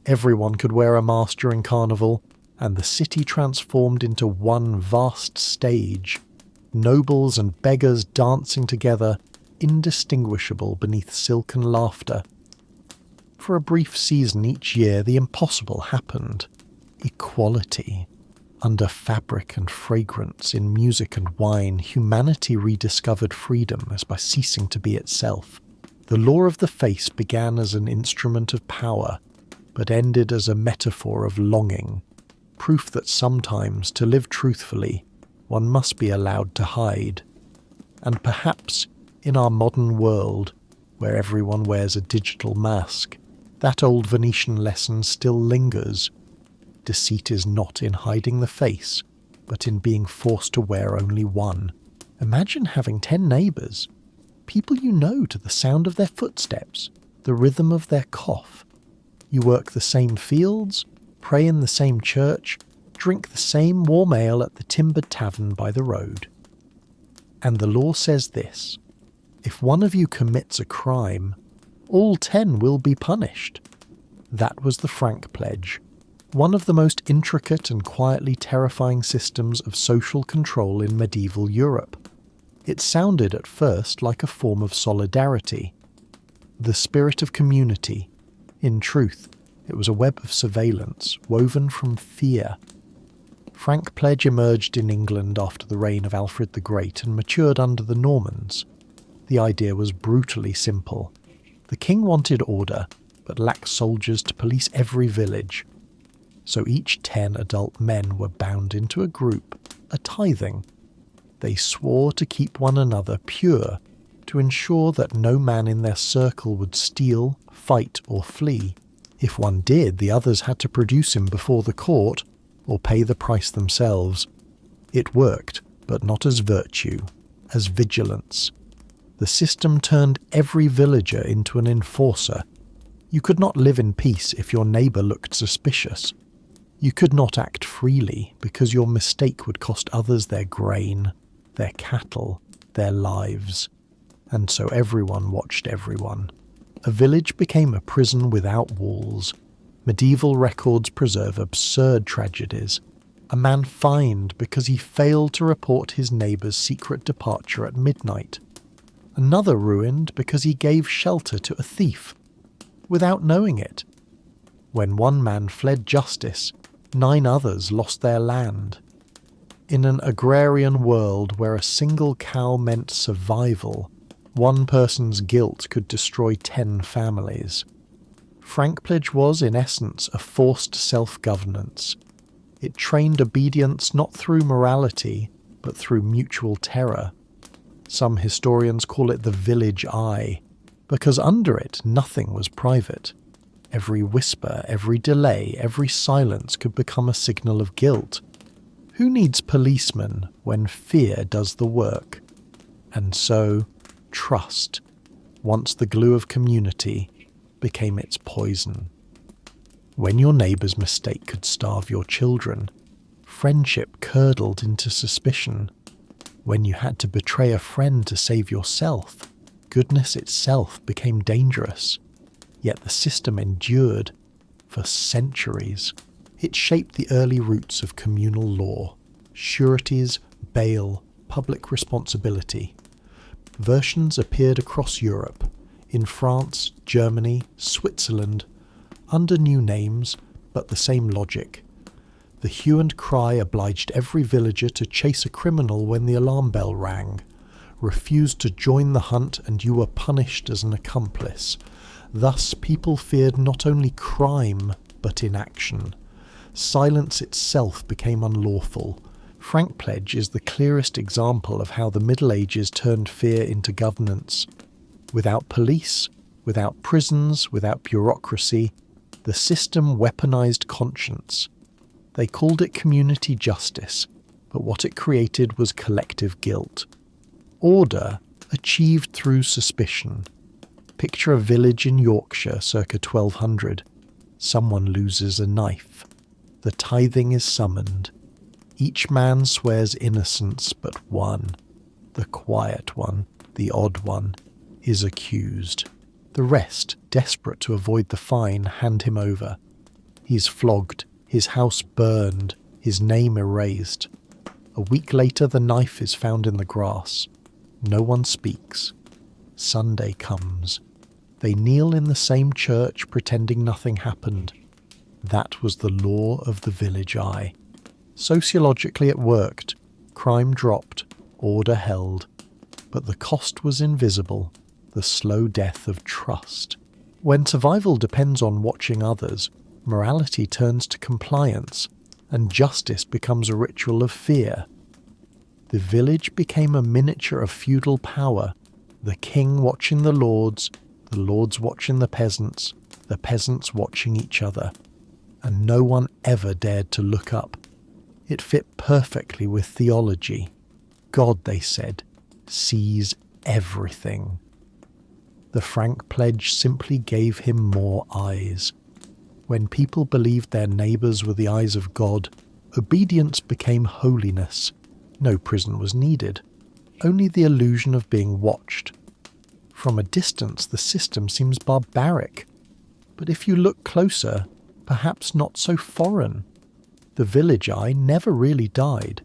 Everyone could wear a mask during Carnival, and the city transformed into one vast stage. Nobles and beggars dancing together, indistinguishable beneath silken laughter. For a brief season each year, the impossible happened. Equality. Under fabric and fragrance, in music and wine, humanity rediscovered freedom as by ceasing to be itself. The law of the face began as an instrument of power, but ended as a metaphor of longing, proof that sometimes, to live truthfully, one must be allowed to hide. And perhaps, in our modern world, where everyone wears a digital mask, that old Venetian lesson still lingers. Deceit is not in hiding the face, but in being forced to wear only one. Imagine having 10 neighbours, people you know to the sound of their footsteps, the rhythm of their cough. You work the same fields, pray in the same church, drink the same warm ale at the timbered tavern by the road. And the law says this: if one of you commits a crime, all 10 will be punished. That was the Frank Pledge, one of the most intricate and quietly terrifying systems of social control in medieval Europe. It sounded at first like a form of solidarity, the spirit of community. In truth, it was a web of surveillance woven from fear. Frank Pledge emerged in England after the reign of Alfred the Great and matured under the Normans. The idea was brutally simple. The king wanted order, but lacked soldiers to police every village. So each 10 adult men were bound into a group, a tithing. They swore to keep one another pure, to ensure that no man in their circle would steal, fight, or flee. If one did, the others had to produce him before the court, or pay the price themselves. It worked, but not as virtue, as vigilance. The system turned every villager into an enforcer. You could not live in peace if your neighbour looked suspicious. You could not act freely because your mistake would cost others their grain, their cattle, their lives. And so everyone watched everyone. A village became a prison without walls. Medieval records preserve absurd tragedies. A man fined because he failed to report his neighbour's secret departure at midnight. Another ruined because he gave shelter to a thief, without knowing it. When one man fled justice, 9 others lost their land. In an agrarian world where a single cow meant survival, one person's guilt could destroy 10 families. Frank Pledge was, in essence, a forced self-governance. It trained obedience not through morality, but through mutual terror. Some historians call it the village eye, because under it nothing was private. Every whisper, every delay, every silence could become a signal of guilt. Who needs policemen when fear does the work? And so, trust, once the glue of community, became its poison. When your neighbour's mistake could starve your children, friendship curdled into suspicion. When you had to betray a friend to save yourself, goodness itself became dangerous. Yet the system endured for centuries. It shaped the early roots of communal law, sureties, bail, public responsibility. Versions appeared across Europe, in France, Germany, Switzerland, under new names, but the same logic. The hue and cry obliged every villager to chase a criminal when the alarm bell rang. Refused to join the hunt and you were punished as an accomplice. Thus people feared not only crime, but inaction. Silence itself became unlawful. Frank Pledge is the clearest example of how the Middle Ages turned fear into governance. Without police, without prisons, without bureaucracy, the system weaponized conscience. They called it community justice, but what it created was collective guilt. Order achieved through suspicion. Picture a village in Yorkshire circa 1200. Someone loses a knife. The tithing is summoned. Each man swears innocence but one. The quiet one, the odd one, is accused. The rest, desperate to avoid the fine, hand him over. He's flogged, his house burned, his name erased. A week later the knife is found in the grass. No one speaks. Sunday comes. They kneel in the same church pretending nothing happened. That was the law of the village eye. Sociologically it worked. Crime dropped, order held. But the cost was invisible, the slow death of trust. When survival depends on watching others, morality turns to compliance, and justice becomes a ritual of fear. The village became a miniature of feudal power, the king watching the lords watching the peasants watching each other, and no one ever dared to look up. It fit perfectly with theology. God, they said, sees everything. The frank pledge simply gave him more eyes. When people believed their neighbours were the eyes of God, obedience became holiness. No prison was needed, only the illusion of being watched. From a distance, the system seems barbaric, but if you look closer, perhaps not so foreign. The village eye never really died.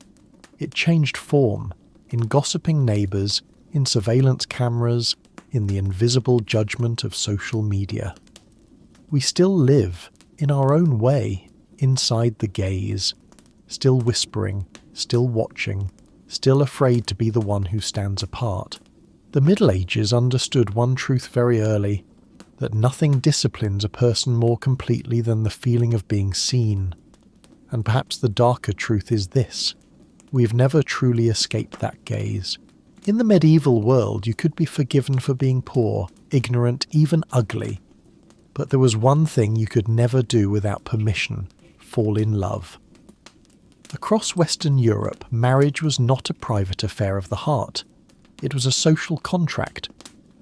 It changed form, in gossiping neighbours, in surveillance cameras, in the invisible judgment of social media. We still live, in our own way, inside the gaze, still whispering, still watching, still afraid to be the one who stands apart. The Middle Ages understood one truth very early, that nothing disciplines a person more completely than the feeling of being seen. And perhaps the darker truth is this: we've never truly escaped that gaze. In the medieval world, you could be forgiven for being poor, ignorant, even ugly. But there was one thing you could never do without permission: fall in love. Across Western Europe, marriage was not a private affair of the heart. It was a social contract,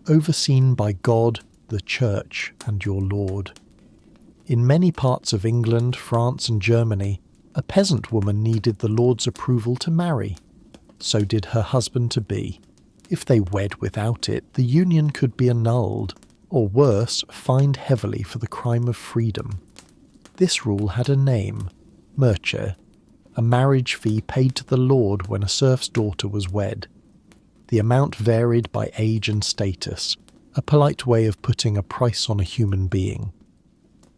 overseen by God, the Church, and your Lord. In many parts of England, France, and Germany, a peasant woman needed the Lord's approval to marry. So did her husband-to-be. If they wed without it, the union could be annulled, or worse, fined heavily for the crime of freedom. This rule had a name: merche, a marriage fee paid to the Lord when a serf's daughter was wed. The amount varied by age and status, a polite way of putting a price on a human being.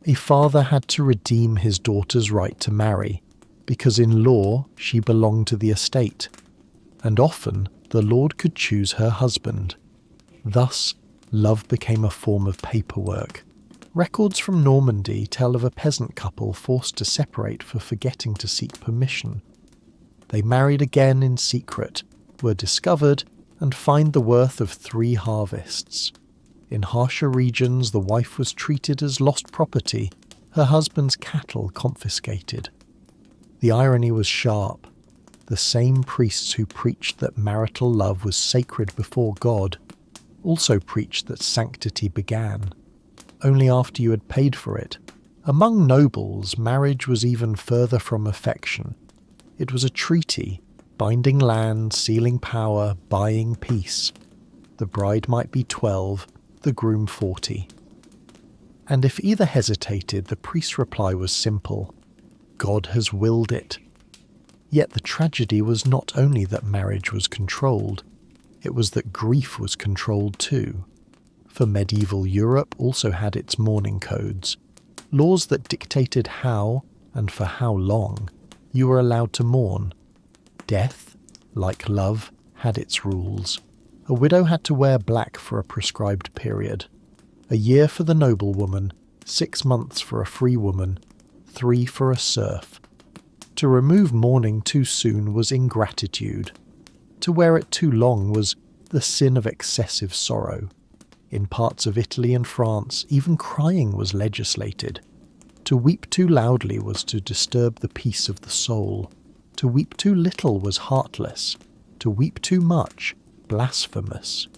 A father had to redeem his daughter's right to marry, because in law she belonged to the estate, and often the Lord could choose her husband. Thus, love became a form of paperwork. Records from Normandy tell of a peasant couple forced to separate for forgetting to seek permission. They married again in secret, were discovered, and fined the worth of 3 harvests. In harsher regions, the wife was treated as lost property, her husband's cattle confiscated. The irony was sharp. The same priests who preached that marital love was sacred before God also preached that sanctity began only after you had paid for it. Among nobles, marriage was even further from affection. It was a treaty, binding land, sealing power, buying peace. The bride might be 12, the groom 40. And if either hesitated, the priest's reply was simple: God has willed it. Yet the tragedy was not only that marriage was controlled, it was that grief was controlled too. For medieval Europe also had its mourning codes, laws that dictated how, and for how long, you were allowed to mourn. Death, like love, had its rules. A widow had to wear black for a prescribed period. A year for the noblewoman, 6 months for a free woman, 3 for a serf. To remove mourning too soon was ingratitude. To wear it too long was the sin of excessive sorrow. In parts of Italy and France, even crying was legislated. To weep too loudly was to disturb the peace of the soul. To weep too little was heartless. To weep too much, blasphemous.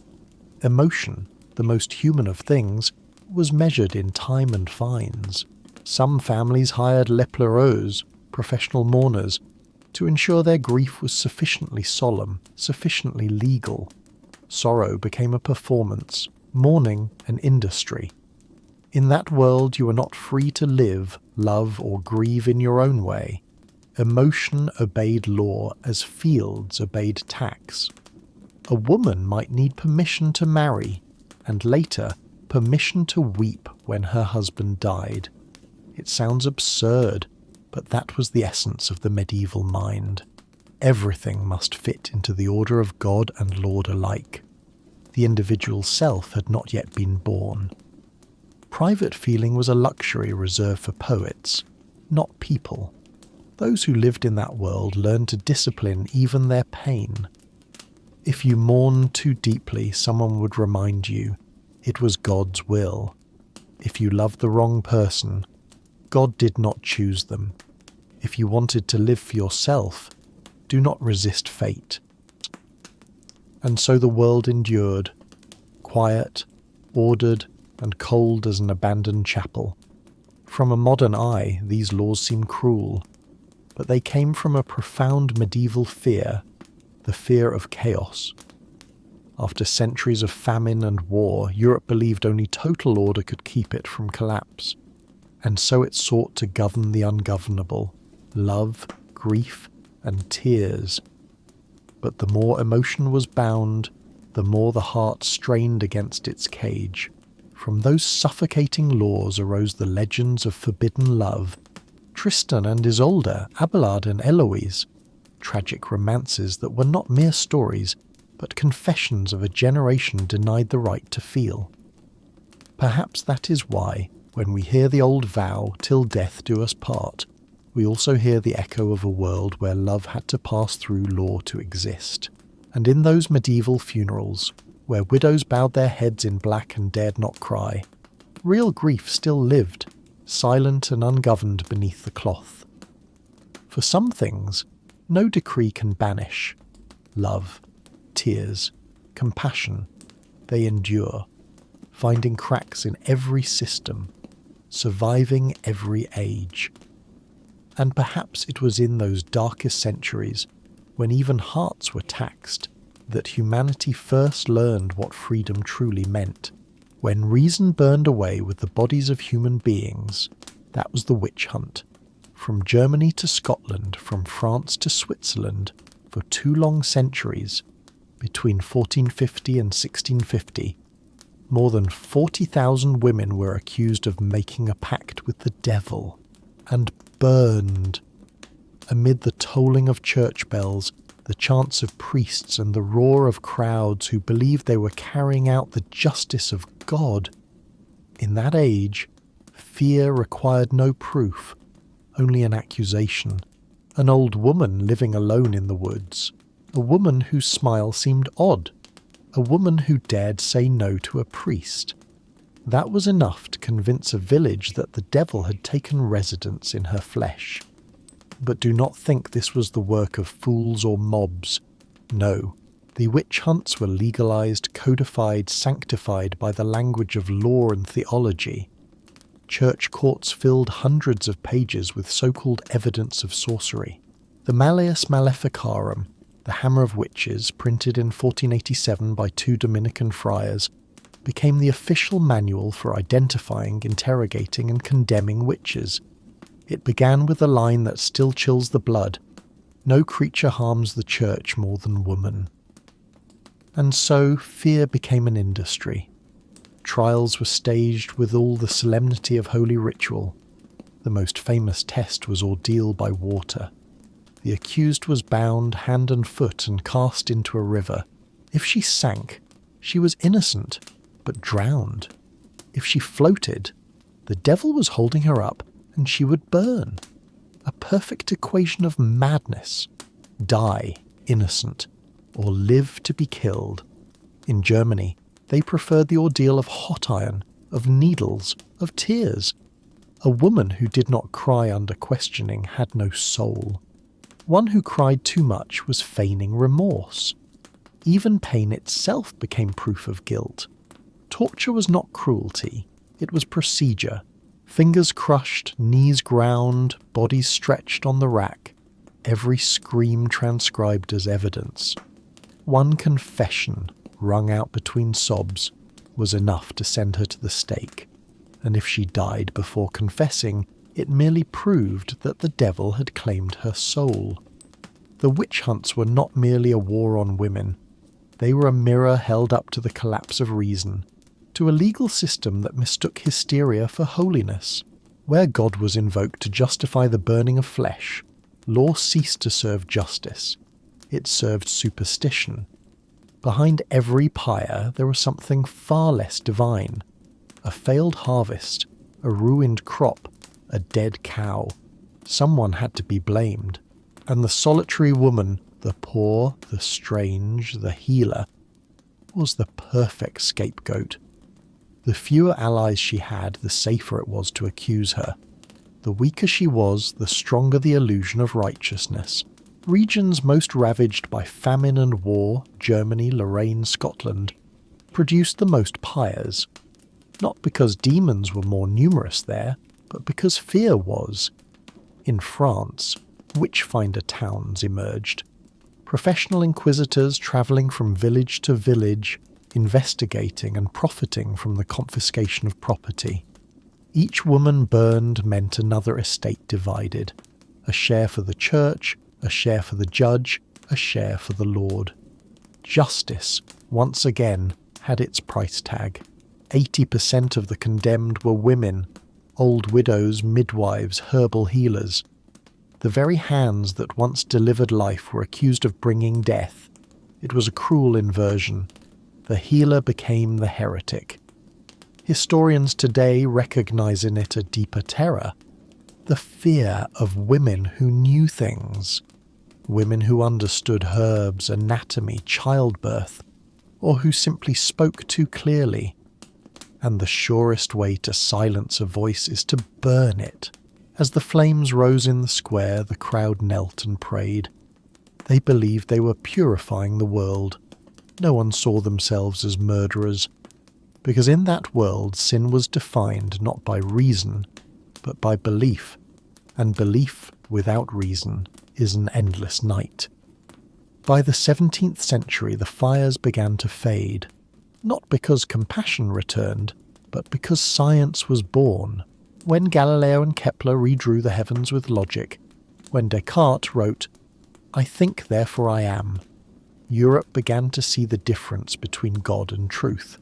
Emotion, the most human of things, was measured in time and fines. Some families hired les pleureuses, professional mourners, to ensure their grief was sufficiently solemn, sufficiently legal. Sorrow became a performance, mourning an industry. In that world you were not free to live, love, or grieve in your own way. Emotion obeyed law as fields obeyed tax. A woman might need permission to marry, and later permission to weep when her husband died. It sounds absurd, but that was the essence of the medieval mind. Everything must fit into the order of God and Lord alike. The individual self had not yet been born. Private feeling was a luxury reserved for poets, not people. Those who lived in that world learned to discipline even their pain. If you mourned too deeply, someone would remind you it was God's will. If you loved the wrong person, God did not choose them. If you wanted to live for yourself, do not resist fate. And so the world endured, quiet, ordered, and cold as an abandoned chapel. From a modern eye, these laws seem cruel, but they came from a profound medieval fear, the fear of chaos. After centuries of famine and war, Europe believed only total order could keep it from collapse, and so it sought to govern the ungovernable, love, grief, and tears. But the more emotion was bound, the more the heart strained against its cage. From those suffocating laws arose the legends of forbidden love, Tristan and Isolde, Abelard and Eloise, tragic romances that were not mere stories, but confessions of a generation denied the right to feel. Perhaps that is why, when we hear the old vow, "Till death do us part," we also hear the echo of a world where love had to pass through law to exist. And in those medieval funerals, where widows bowed their heads in black and dared not cry, real grief still lived, silent and ungoverned beneath the cloth. For some things, no decree can banish. Love, tears, compassion, they endure, finding cracks in every system, surviving every age. And perhaps it was in those darkest centuries, when even hearts were taxed, that humanity first learned what freedom truly meant. When reason burned away with the bodies of human beings, that was the witch hunt. From Germany to Scotland, from France to Switzerland, for 2 long centuries, between 1450 and 1650, more than 40,000 women were accused of making a pact with the devil, and burned. Amid the tolling of church bells, the chants of priests and the roar of crowds who believed they were carrying out the justice of God. In that age, fear required no proof, only an accusation. An old woman living alone in the woods, a woman whose smile seemed odd, a woman who dared say no to a priest. That was enough to convince a village that the devil had taken residence in her flesh. But do not think this was the work of fools or mobs. No, the witch hunts were legalized, codified, sanctified by the language of law and theology. Church courts filled hundreds of pages with so-called evidence of sorcery. The Malleus Maleficarum, the Hammer of Witches, printed in 1487 by 2 Dominican friars, became the official manual for identifying, interrogating, and condemning witches. It began with a line that still chills the blood: "No creature harms the church more than woman." And so fear became an industry. Trials were staged with all the solemnity of holy ritual. The most famous test was ordeal by water. The accused was bound hand and foot and cast into a river. If she sank, she was innocent, but drowned. If she floated, the devil was holding her up and she would burn. A perfect equation of madness. Die, innocent, or live to be killed. In Germany, they preferred the ordeal of hot iron, of needles, of tears. A woman who did not cry under questioning had no soul. One who cried too much was feigning remorse. Even pain itself became proof of guilt. Torture was not cruelty, it was procedure. Fingers crushed, knees ground, bodies stretched on the rack, every scream transcribed as evidence. One confession, wrung out between sobs, was enough to send her to the stake, and if she died before confessing, it merely proved that the devil had claimed her soul. The witch hunts were not merely a war on women. They were a mirror held up to the collapse of reason, to a legal system that mistook hysteria for holiness. Where God was invoked to justify the burning of flesh, law ceased to serve justice. It served superstition. Behind every pyre there was something far less divine. A failed harvest, a ruined crop, a dead cow. Someone had to be blamed. And the solitary woman, the poor, the strange, the healer, was the perfect scapegoat. The fewer allies she had, the safer it was to accuse her. The weaker she was, the stronger the illusion of righteousness. Regions most ravaged by famine and war, Germany, Lorraine, Scotland, produced the most pyres. Not because demons were more numerous there, but because fear was. In France, witchfinder towns emerged. Professional inquisitors travelling from village to village, investigating and profiting from the confiscation of property. Each woman burned meant another estate divided. A share for the church, a share for the judge, a share for the Lord. Justice, once again, had its price tag. 80% of the condemned were women, old widows, midwives, herbal healers. The very hands that once delivered life were accused of bringing death. It was a cruel inversion. The healer became the heretic. Historians today recognize in it a deeper terror. The fear of women who knew things. Women who understood herbs, anatomy, childbirth, or who simply spoke too clearly. And the surest way to silence a voice is to burn it. As the flames rose in the square, the crowd knelt and prayed. They believed they were purifying the world. No one saw themselves as murderers, because in that world sin was defined not by reason, but by belief, and belief without reason is an endless night. By the 17th century the fires began to fade, not because compassion returned, but because science was born. When Galileo and Kepler redrew the heavens with logic, when Descartes wrote, "I think, therefore I am," Europe began to see the difference between God and truth.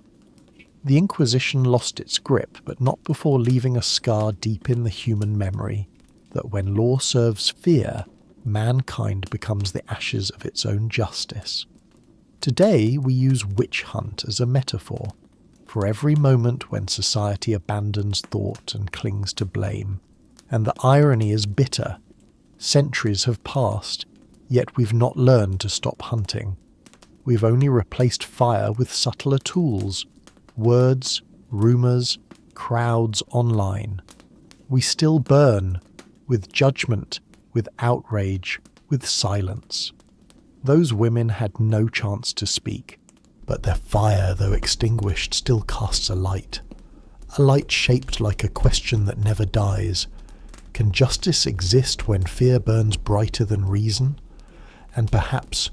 The Inquisition lost its grip, but not before leaving a scar deep in the human memory, that when law serves fear, mankind becomes the ashes of its own justice. Today we use witch hunt as a metaphor for every moment when society abandons thought and clings to blame. And the irony is bitter. Centuries have passed, yet we've not learned to stop hunting. We've only replaced fire with subtler tools. Words, rumours, crowds online. We still burn, with judgment, with outrage, with silence. Those women had no chance to speak, but their fire, though extinguished, still casts a light shaped like a question that never dies. Can justice exist when fear burns brighter than reason? And perhaps,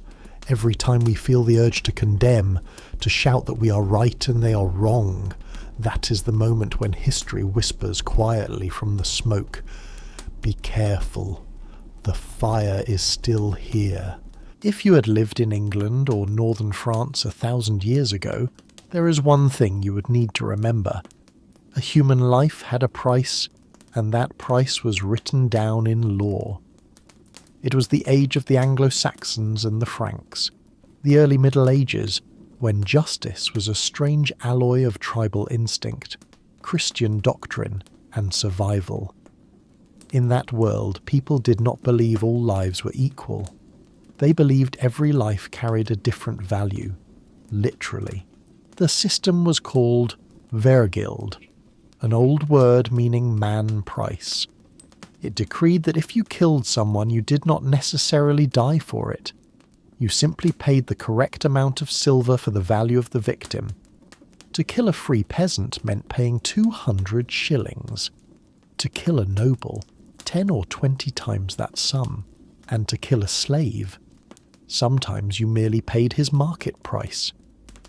every time we feel the urge to condemn, to shout that we are right and they are wrong, that is the moment when history whispers quietly from the smoke, "Be careful, the fire is still here." If you had lived in England or northern France 1,000 years ago, there is one thing you would need to remember. A human life had a price, and that price was written down in law. It was the age of the Anglo-Saxons and the Franks, the early Middle Ages, when justice was a strange alloy of tribal instinct, Christian doctrine, and survival. In that world, people did not believe all lives were equal. They believed every life carried a different value, literally. The system was called vergild, an old word meaning man price. It decreed that if you killed someone, you did not necessarily die for it. You simply paid the correct amount of silver for the value of the victim. To kill a free peasant meant paying 200 shillings. To kill a noble, 10 or 20 times that sum. And to kill a slave, sometimes you merely paid his market price.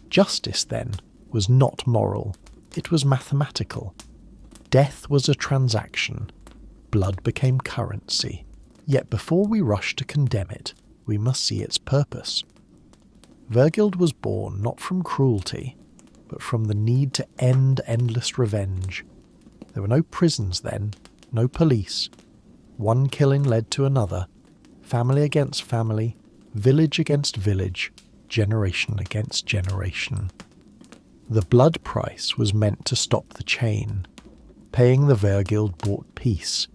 Justice, then, was not moral. It was mathematical. Death was a transaction. Blood became currency. Yet before we rush to condemn it, we must see its purpose. Vergild was born not from cruelty, but from the need to end endless revenge. There were no prisons then, no police. One killing led to another, family against family, village against village, generation against generation. The blood price was meant to stop the chain. Paying the Vergild bought peace.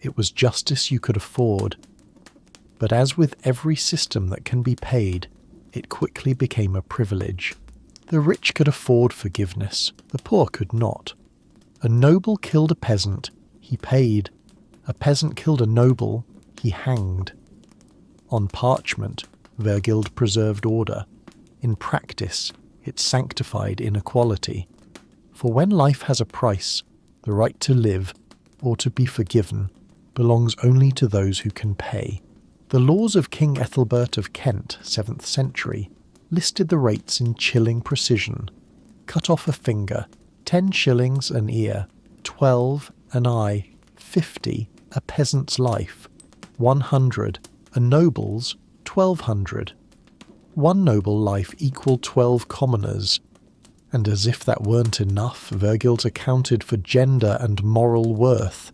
It was justice you could afford. But as with every system that can be paid, it quickly became a privilege. The rich could afford forgiveness, the poor could not. A noble killed a peasant, he paid. A peasant killed a noble, he hanged. On parchment, Vergild preserved order. In practice, it sanctified inequality. For when life has a price, the right to live, or to be forgiven, belongs only to those who can pay. The laws of King Ethelbert of Kent, 7th century, listed the rates in chilling precision. Cut off a finger, 10 shillings an ear, 12 an eye, 50 a peasant's life, 100 a noble's, 1200. One noble life equalled 12 commoners. And as if that weren't enough, Vergild accounted for gender and moral worth.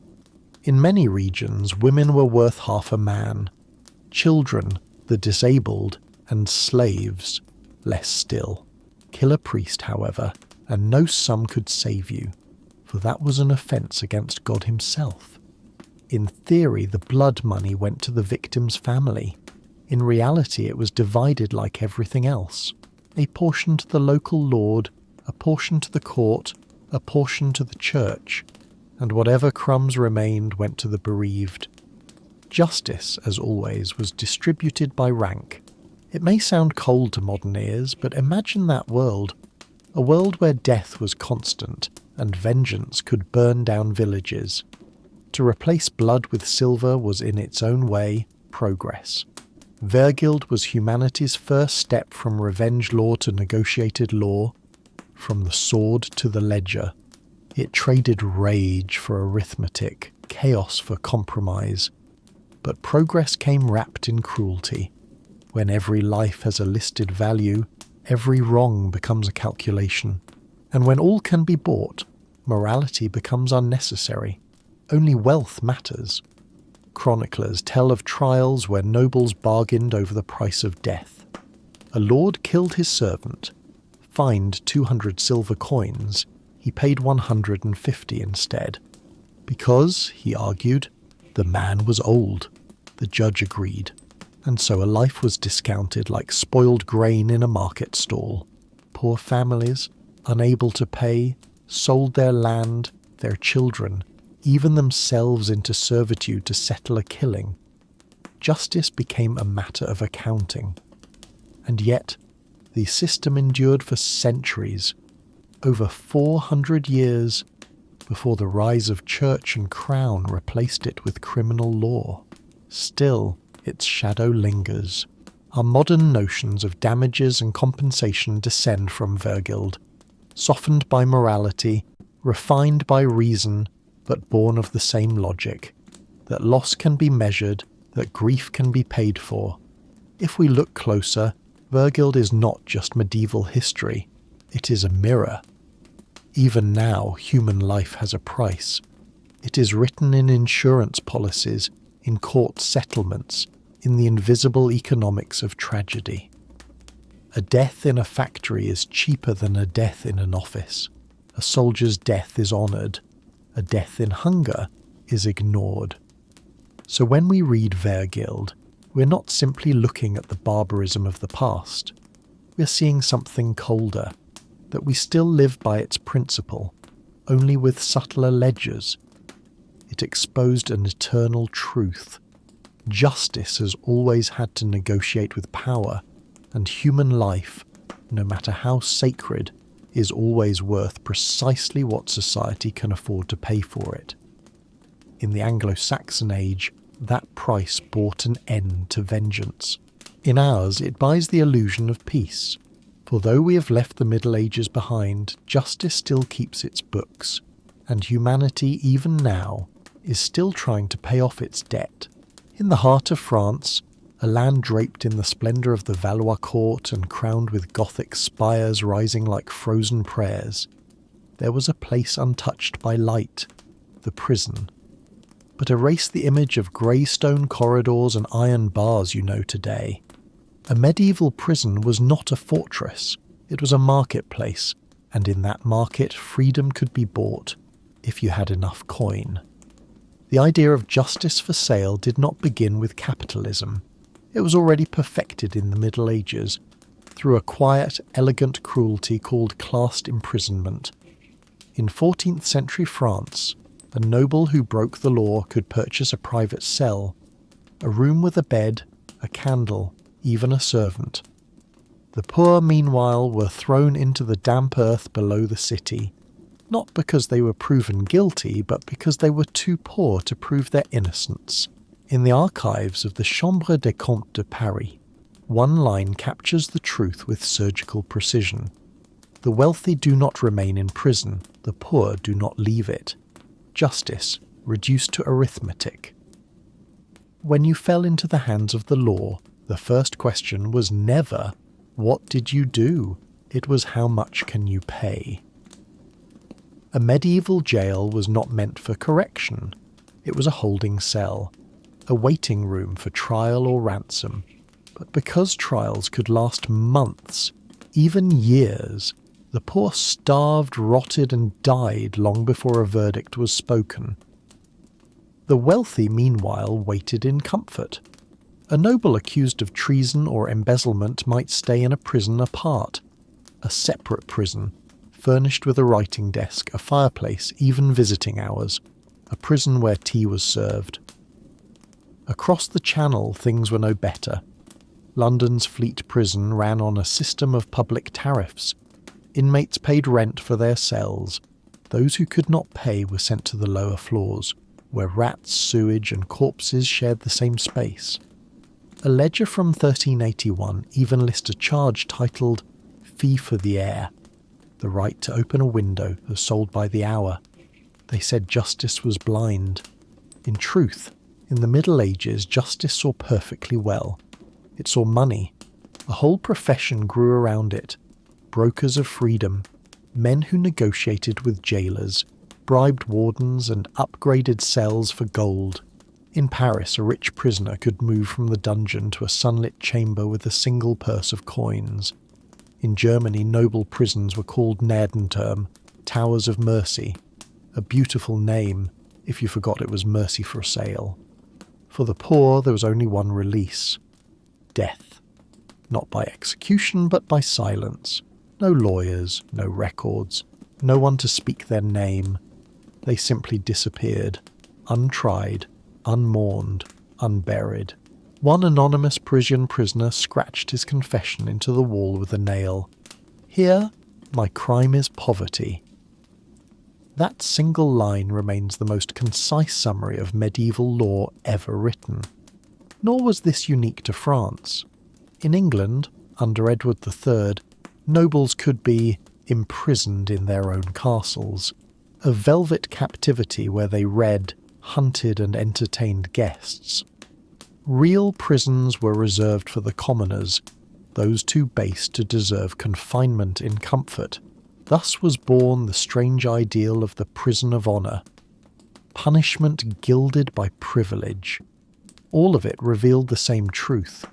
In many regions, women were worth half a man. Children, the disabled, and slaves, less still. Kill a priest, however, and no sum could save you, for that was an offence against God himself. In theory, the blood money went to the victim's family. In reality, it was divided like everything else. A portion to the local lord, a portion to the court, a portion to the church, and whatever crumbs remained went to the bereaved. Justice, as always, was distributed by rank. It may sound cold to modern ears, but imagine that world. A world where death was constant, and vengeance could burn down villages. To replace blood with silver was in its own way progress. Vergild was humanity's first step from revenge law to negotiated law, from the sword to the ledger. It traded rage for arithmetic, chaos for compromise. But progress came wrapped in cruelty. When every life has a listed value, every wrong becomes a calculation. And when all can be bought, morality becomes unnecessary. Only wealth matters. Chroniclers tell of trials where nobles bargained over the price of death. A lord killed his servant, fined 200 silver coins, he paid 150 instead. Because, he argued, the man was old. The judge agreed, and so a life was discounted like spoiled grain in a market stall. Poor families, unable to pay, sold their land, their children, even themselves into servitude to settle a killing. Justice became a matter of accounting. And yet, the system endured for centuries, over 400 years, before the rise of church and crown replaced it with criminal law. Still, its shadow lingers. Our modern notions of damages and compensation descend from Vergild, softened by morality, refined by reason, but born of the same logic, that loss can be measured, that grief can be paid for. If we look closer, Vergild is not just medieval history, it is a mirror. Even now, human life has a price. It is written in insurance policies, in court settlements, in the invisible economics of tragedy. A death in a factory is cheaper than a death in an office. A soldier's death is honoured. A death in hunger is ignored. So when we read Vergild, we're not simply looking at the barbarism of the past. We're seeing something colder, that we still live by its principle, only with subtler ledgers. It exposed an eternal truth. Justice has always had to negotiate with power, and human life, no matter how sacred, is always worth precisely what society can afford to pay for it. In the Anglo-Saxon age, that price bought an end to vengeance. In ours, it buys the illusion of peace. For though we have left the Middle Ages behind, justice still keeps its books, and humanity, even now, is still trying to pay off its debt. In the heart of France, a land draped in the splendour of the Valois court and crowned with Gothic spires rising like frozen prayers. There was a place untouched by light, the prison. But erase the image of grey stone corridors and iron bars you know today. A medieval prison was not a fortress, it was a marketplace, and in that market freedom could be bought, if you had enough coin. The idea of justice for sale did not begin with capitalism. It was already perfected in the Middle Ages, through a quiet, elegant cruelty called classed imprisonment. In 14th century France, a noble who broke the law could purchase a private cell, a room with a bed, a candle, even a servant. The poor, meanwhile, were thrown into the damp earth below the city, not because they were proven guilty, but because they were too poor to prove their innocence. In the archives of the Chambre des Comptes de Paris, one line captures the truth with surgical precision. The wealthy do not remain in prison, the poor do not leave it. Justice reduced to arithmetic. When you fell into the hands of the law, the first question was never, "What did you do?" It was, "How much can you pay?" A medieval jail was not meant for correction. It was a holding cell, a waiting room for trial or ransom. But because trials could last months, even years, the poor starved, rotted, and died long before a verdict was spoken. The wealthy, meanwhile, waited in comfort. A noble accused of treason or embezzlement might stay in a prison apart, a separate prison, furnished with a writing desk, a fireplace, even visiting hours, a prison where tea was served. Across the Channel, things were no better. London's Fleet Prison ran on a system of public tariffs. Inmates paid rent for their cells. Those who could not pay were sent to the lower floors, where rats, sewage, and corpses shared the same space. A ledger from 1381 even lists a charge titled "Fee for the Air," the right to open a window as sold by the hour. They said justice was blind. In truth, in the Middle Ages, justice saw perfectly well. It saw money. A whole profession grew around it. Brokers of freedom, men who negotiated with jailers, bribed wardens and upgraded cells for gold. In Paris, a rich prisoner could move from the dungeon to a sunlit chamber with a single purse of coins. In Germany, noble prisons were called Gnadenturm, Towers of Mercy, a beautiful name if you forgot it was mercy for sale. For the poor, there was only one release: death. Not by execution, but by silence. No lawyers, no records, no one to speak their name. They simply disappeared, untried, unmourned, unburied. One anonymous Parisian prisoner scratched his confession into the wall with a nail. "Here, my crime is poverty." That single line remains the most concise summary of medieval law ever written. Nor was this unique to France. In England, under Edward III, nobles could be imprisoned in their own castles, a velvet captivity where they read, hunted and entertained guests. Real prisons were reserved for the commoners, those too base to deserve confinement in comfort. Thus was born the strange ideal of the prison of honour. Punishment gilded by privilege. All of it revealed the same truth.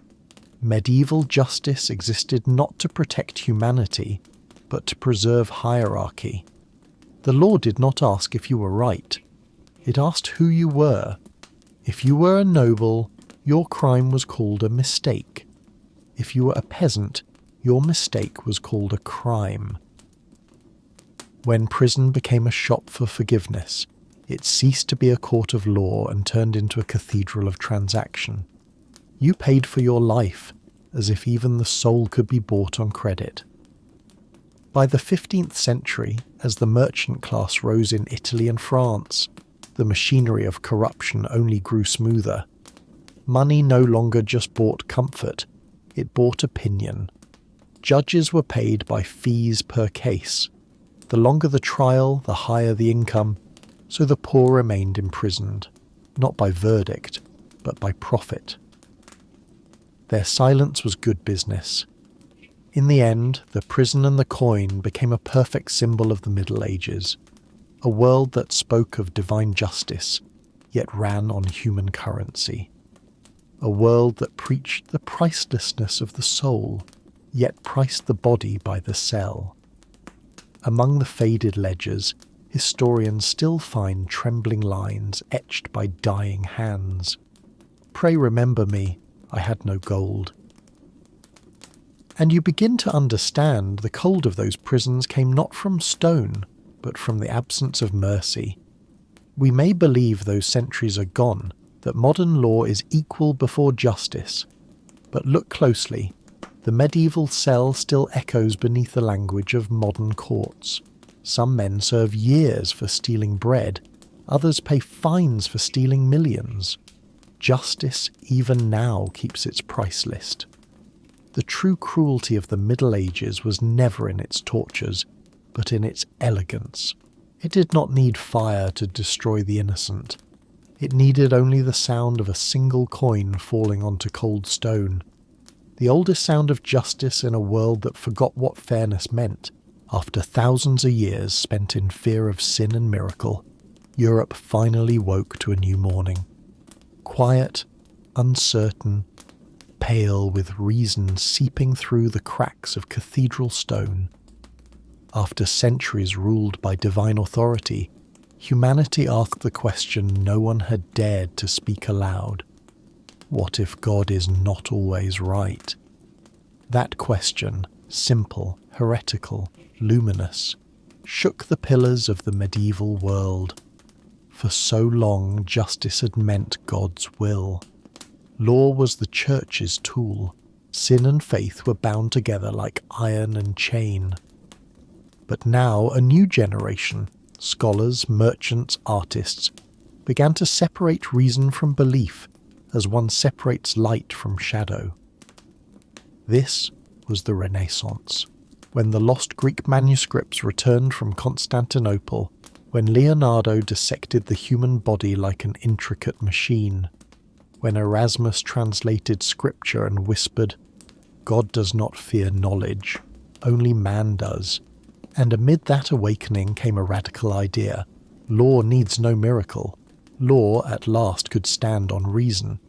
Medieval justice existed not to protect humanity, but to preserve hierarchy. The law did not ask if you were right. It asked who you were. If you were a noble, your crime was called a mistake. If you were a peasant, your mistake was called a crime. When prison became a shop for forgiveness, it ceased to be a court of law and turned into a cathedral of transaction. You paid for your life, as if even the soul could be bought on credit. By the 15th century, as the merchant class rose in Italy and France, the machinery of corruption only grew smoother. Money no longer just bought comfort, it bought opinion. Judges were paid by fees per case. The longer the trial, the higher the income, so the poor remained imprisoned, not by verdict, but by profit. Their silence was good business. In the end, the prison and the coin became a perfect symbol of the Middle Ages, a world that spoke of divine justice, yet ran on human currency. A world that preached the pricelessness of the soul, yet priced the body by the cell. Among the faded ledgers, historians still find trembling lines etched by dying hands. Pray remember me, I had no gold. And you begin to understand the cold of those prisons came not from stone, but from the absence of mercy. We may believe those centuries are gone, that modern law is equal before justice, but look closely. The medieval cell still echoes beneath the language of modern courts. Some men serve years for stealing bread, others pay fines for stealing millions. Justice even now keeps its price list. The true cruelty of the Middle Ages was never in its tortures, but in its elegance. It did not need fire to destroy the innocent. It needed only the sound of a single coin falling onto cold stone. The oldest sound of justice in a world that forgot what fairness meant. After thousands of years spent in fear of sin and miracle, Europe finally woke to a new morning. Quiet, uncertain, pale with reason seeping through the cracks of cathedral stone. After centuries ruled by divine authority, humanity asked the question no one had dared to speak aloud. What if God is not always right? That question, simple, heretical, luminous, shook the pillars of the medieval world. For so long justice had meant God's will. Law was the church's tool. Sin and faith were bound together like iron and chain. But now a new generation, scholars, merchants, artists, began to separate reason from belief as one separates light from shadow. This was the Renaissance, when the lost Greek manuscripts returned from Constantinople, when Leonardo dissected the human body like an intricate machine, when Erasmus translated scripture and whispered, God does not fear knowledge, only man does. And amid that awakening came a radical idea. Law needs no miracle. Law at last could stand on reason.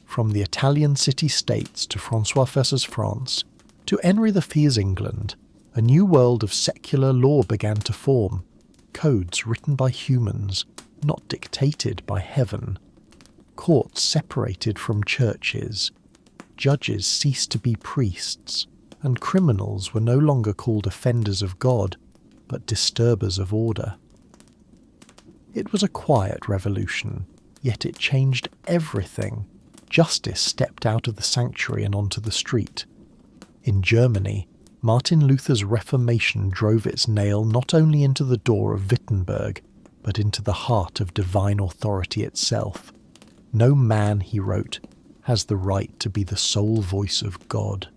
From the Italian city-states to François Fesser's France, to Henry VI's England, a new world of secular law began to form. Codes written by humans, not dictated by heaven. Courts separated from churches. Judges ceased to be priests, and criminals were no longer called offenders of God, but disturbers of order. It was a quiet revolution, yet it changed everything. Justice stepped out of the sanctuary and onto the street. In Germany, Martin Luther's Reformation drove its nail not only into the door of Wittenberg, but into the heart of divine authority itself. No man, he wrote, has the right to be the sole voice of God.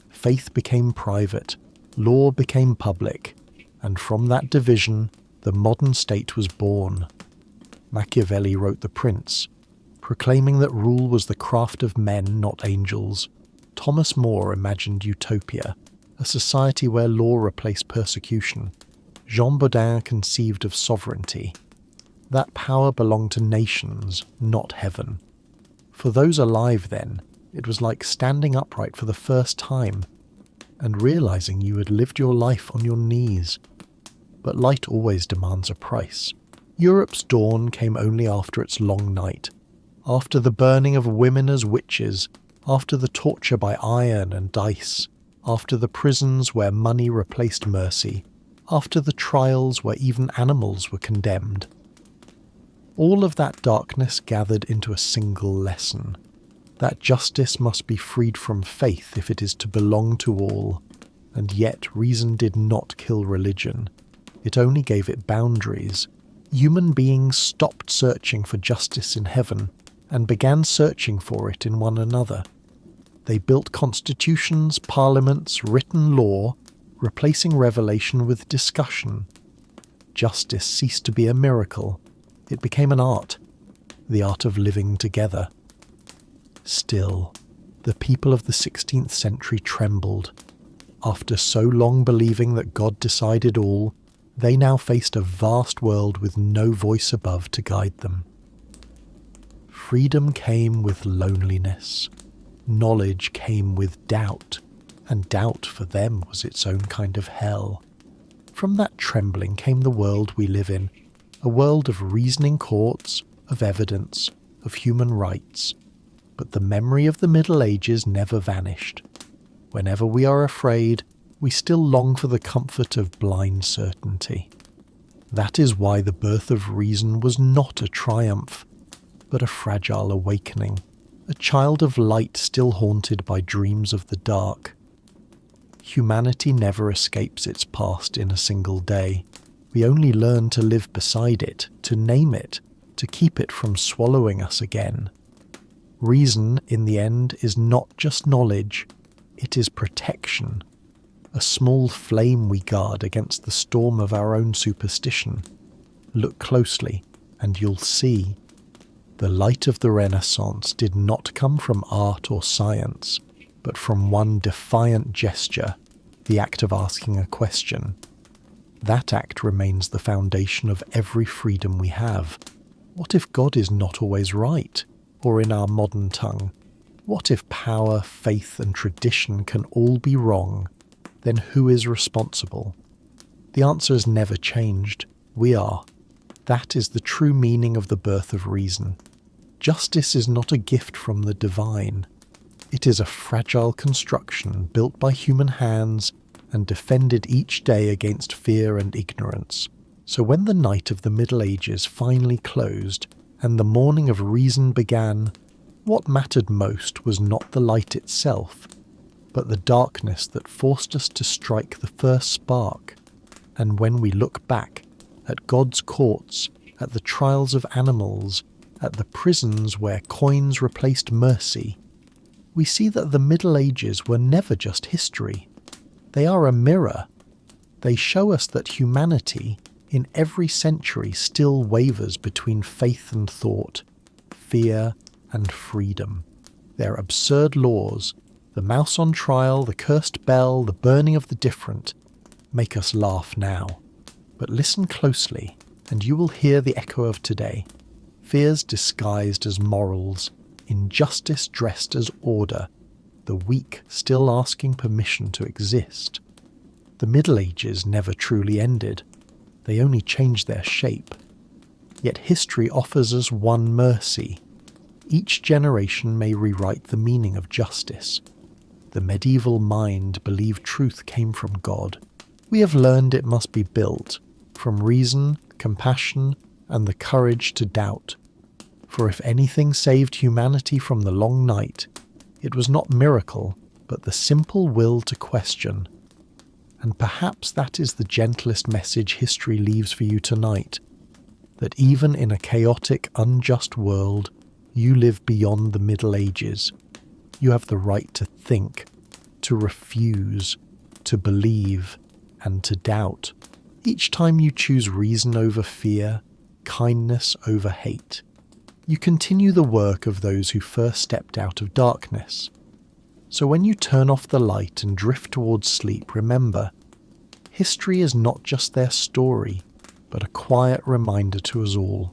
Faith became private, law became public, and from that division, the modern state was born. Machiavelli wrote The Prince, proclaiming that rule was the craft of men, not angels. Thomas More imagined utopia, a society where law replaced persecution. Jean Bodin conceived of sovereignty. That power belonged to nations, not heaven. For those alive then, it was like standing upright for the first time and realizing you had lived your life on your knees. But light always demands a price. Europe's dawn came only after its long night, after the burning of women as witches, after the torture by iron and dice, after the prisons where money replaced mercy, after the trials where even animals were condemned. All of that darkness gathered into a single lesson, that justice must be freed from faith if it is to belong to all, and yet reason did not kill religion. It only gave it boundaries. Human beings stopped searching for justice in heaven and began searching for it in one another. They built constitutions, parliaments, written law, replacing revelation with discussion. Justice ceased to be a miracle. It became an art, the art of living together. Still, The people of the 16th century trembled. After so long believing that God decided all, they now faced a vast world with no voice above to guide them. Freedom came with loneliness. Knowledge came with doubt, and doubt for them was its own kind of hell. From that trembling came the world we live in, a world of reasoning courts, of evidence, of human rights. But the memory of the Middle Ages never vanished. Whenever we are afraid, we still long for the comfort of blind certainty. That is why the birth of reason was not a triumph, but a fragile awakening, a child of light still haunted by dreams of the dark. Humanity never escapes its past in a single day. We only learn to live beside it, to name it, to keep it from swallowing us again. Reason, in the end, is not just knowledge, it is protection. A small flame we guard against the storm of our own superstition. Look closely, and you'll see. The light of the Renaissance did not come from art or science, but from one defiant gesture, the act of asking a question. That act remains the foundation of every freedom we have. What if God is not always right? Or in our modern tongue, what if power, faith, and tradition can all be wrong? Then who is responsible? The answer has never changed. We are. That is the true meaning of the birth of reason. Justice is not a gift from the divine. It is a fragile construction built by human hands and defended each day against fear and ignorance. So when the night of the Middle Ages finally closed and the morning of reason began, what mattered most was not the light itself, but the darkness that forced us to strike the first spark. And when we look back at God's courts, at the trials of animals, at the prisons where coins replaced mercy, we see that the Middle Ages were never just history. They are a mirror. They show us that humanity, in every century, still wavers between faith and thought, fear and freedom. Their absurd laws, the mouse on trial, the cursed bell, the burning of the different, make us laugh now. But listen closely, and you will hear the echo of today. Fears disguised as morals, injustice dressed as order, the weak still asking permission to exist. The Middle Ages never truly ended. They only changed their shape. Yet history offers us one mercy. Each generation may rewrite the meaning of justice. The medieval mind believed truth came from God. We have learned it must be built from reason, compassion, and the courage to doubt. For if anything saved humanity from the long night, it was not miracle, but the simple will to question. And perhaps that is the gentlest message history leaves for you tonight, that even in a chaotic, unjust world, you live beyond the Middle Ages. You have the right to think, to refuse, to believe, and to doubt. Each time you choose reason over fear, kindness over hate, you continue the work of those who first stepped out of darkness. So when you turn off the light and drift towards sleep, remember, history is not just their story, but a quiet reminder to us all.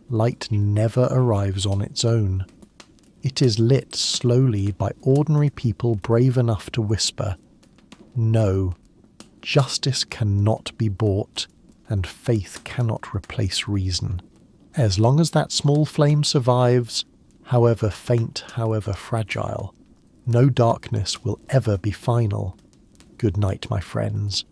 Light never arrives on its own. It is lit slowly by ordinary people brave enough to whisper, "No, justice cannot be bought, and faith cannot replace reason." As long as that small flame survives, however faint, however fragile, no darkness will ever be final. Good night, my friends.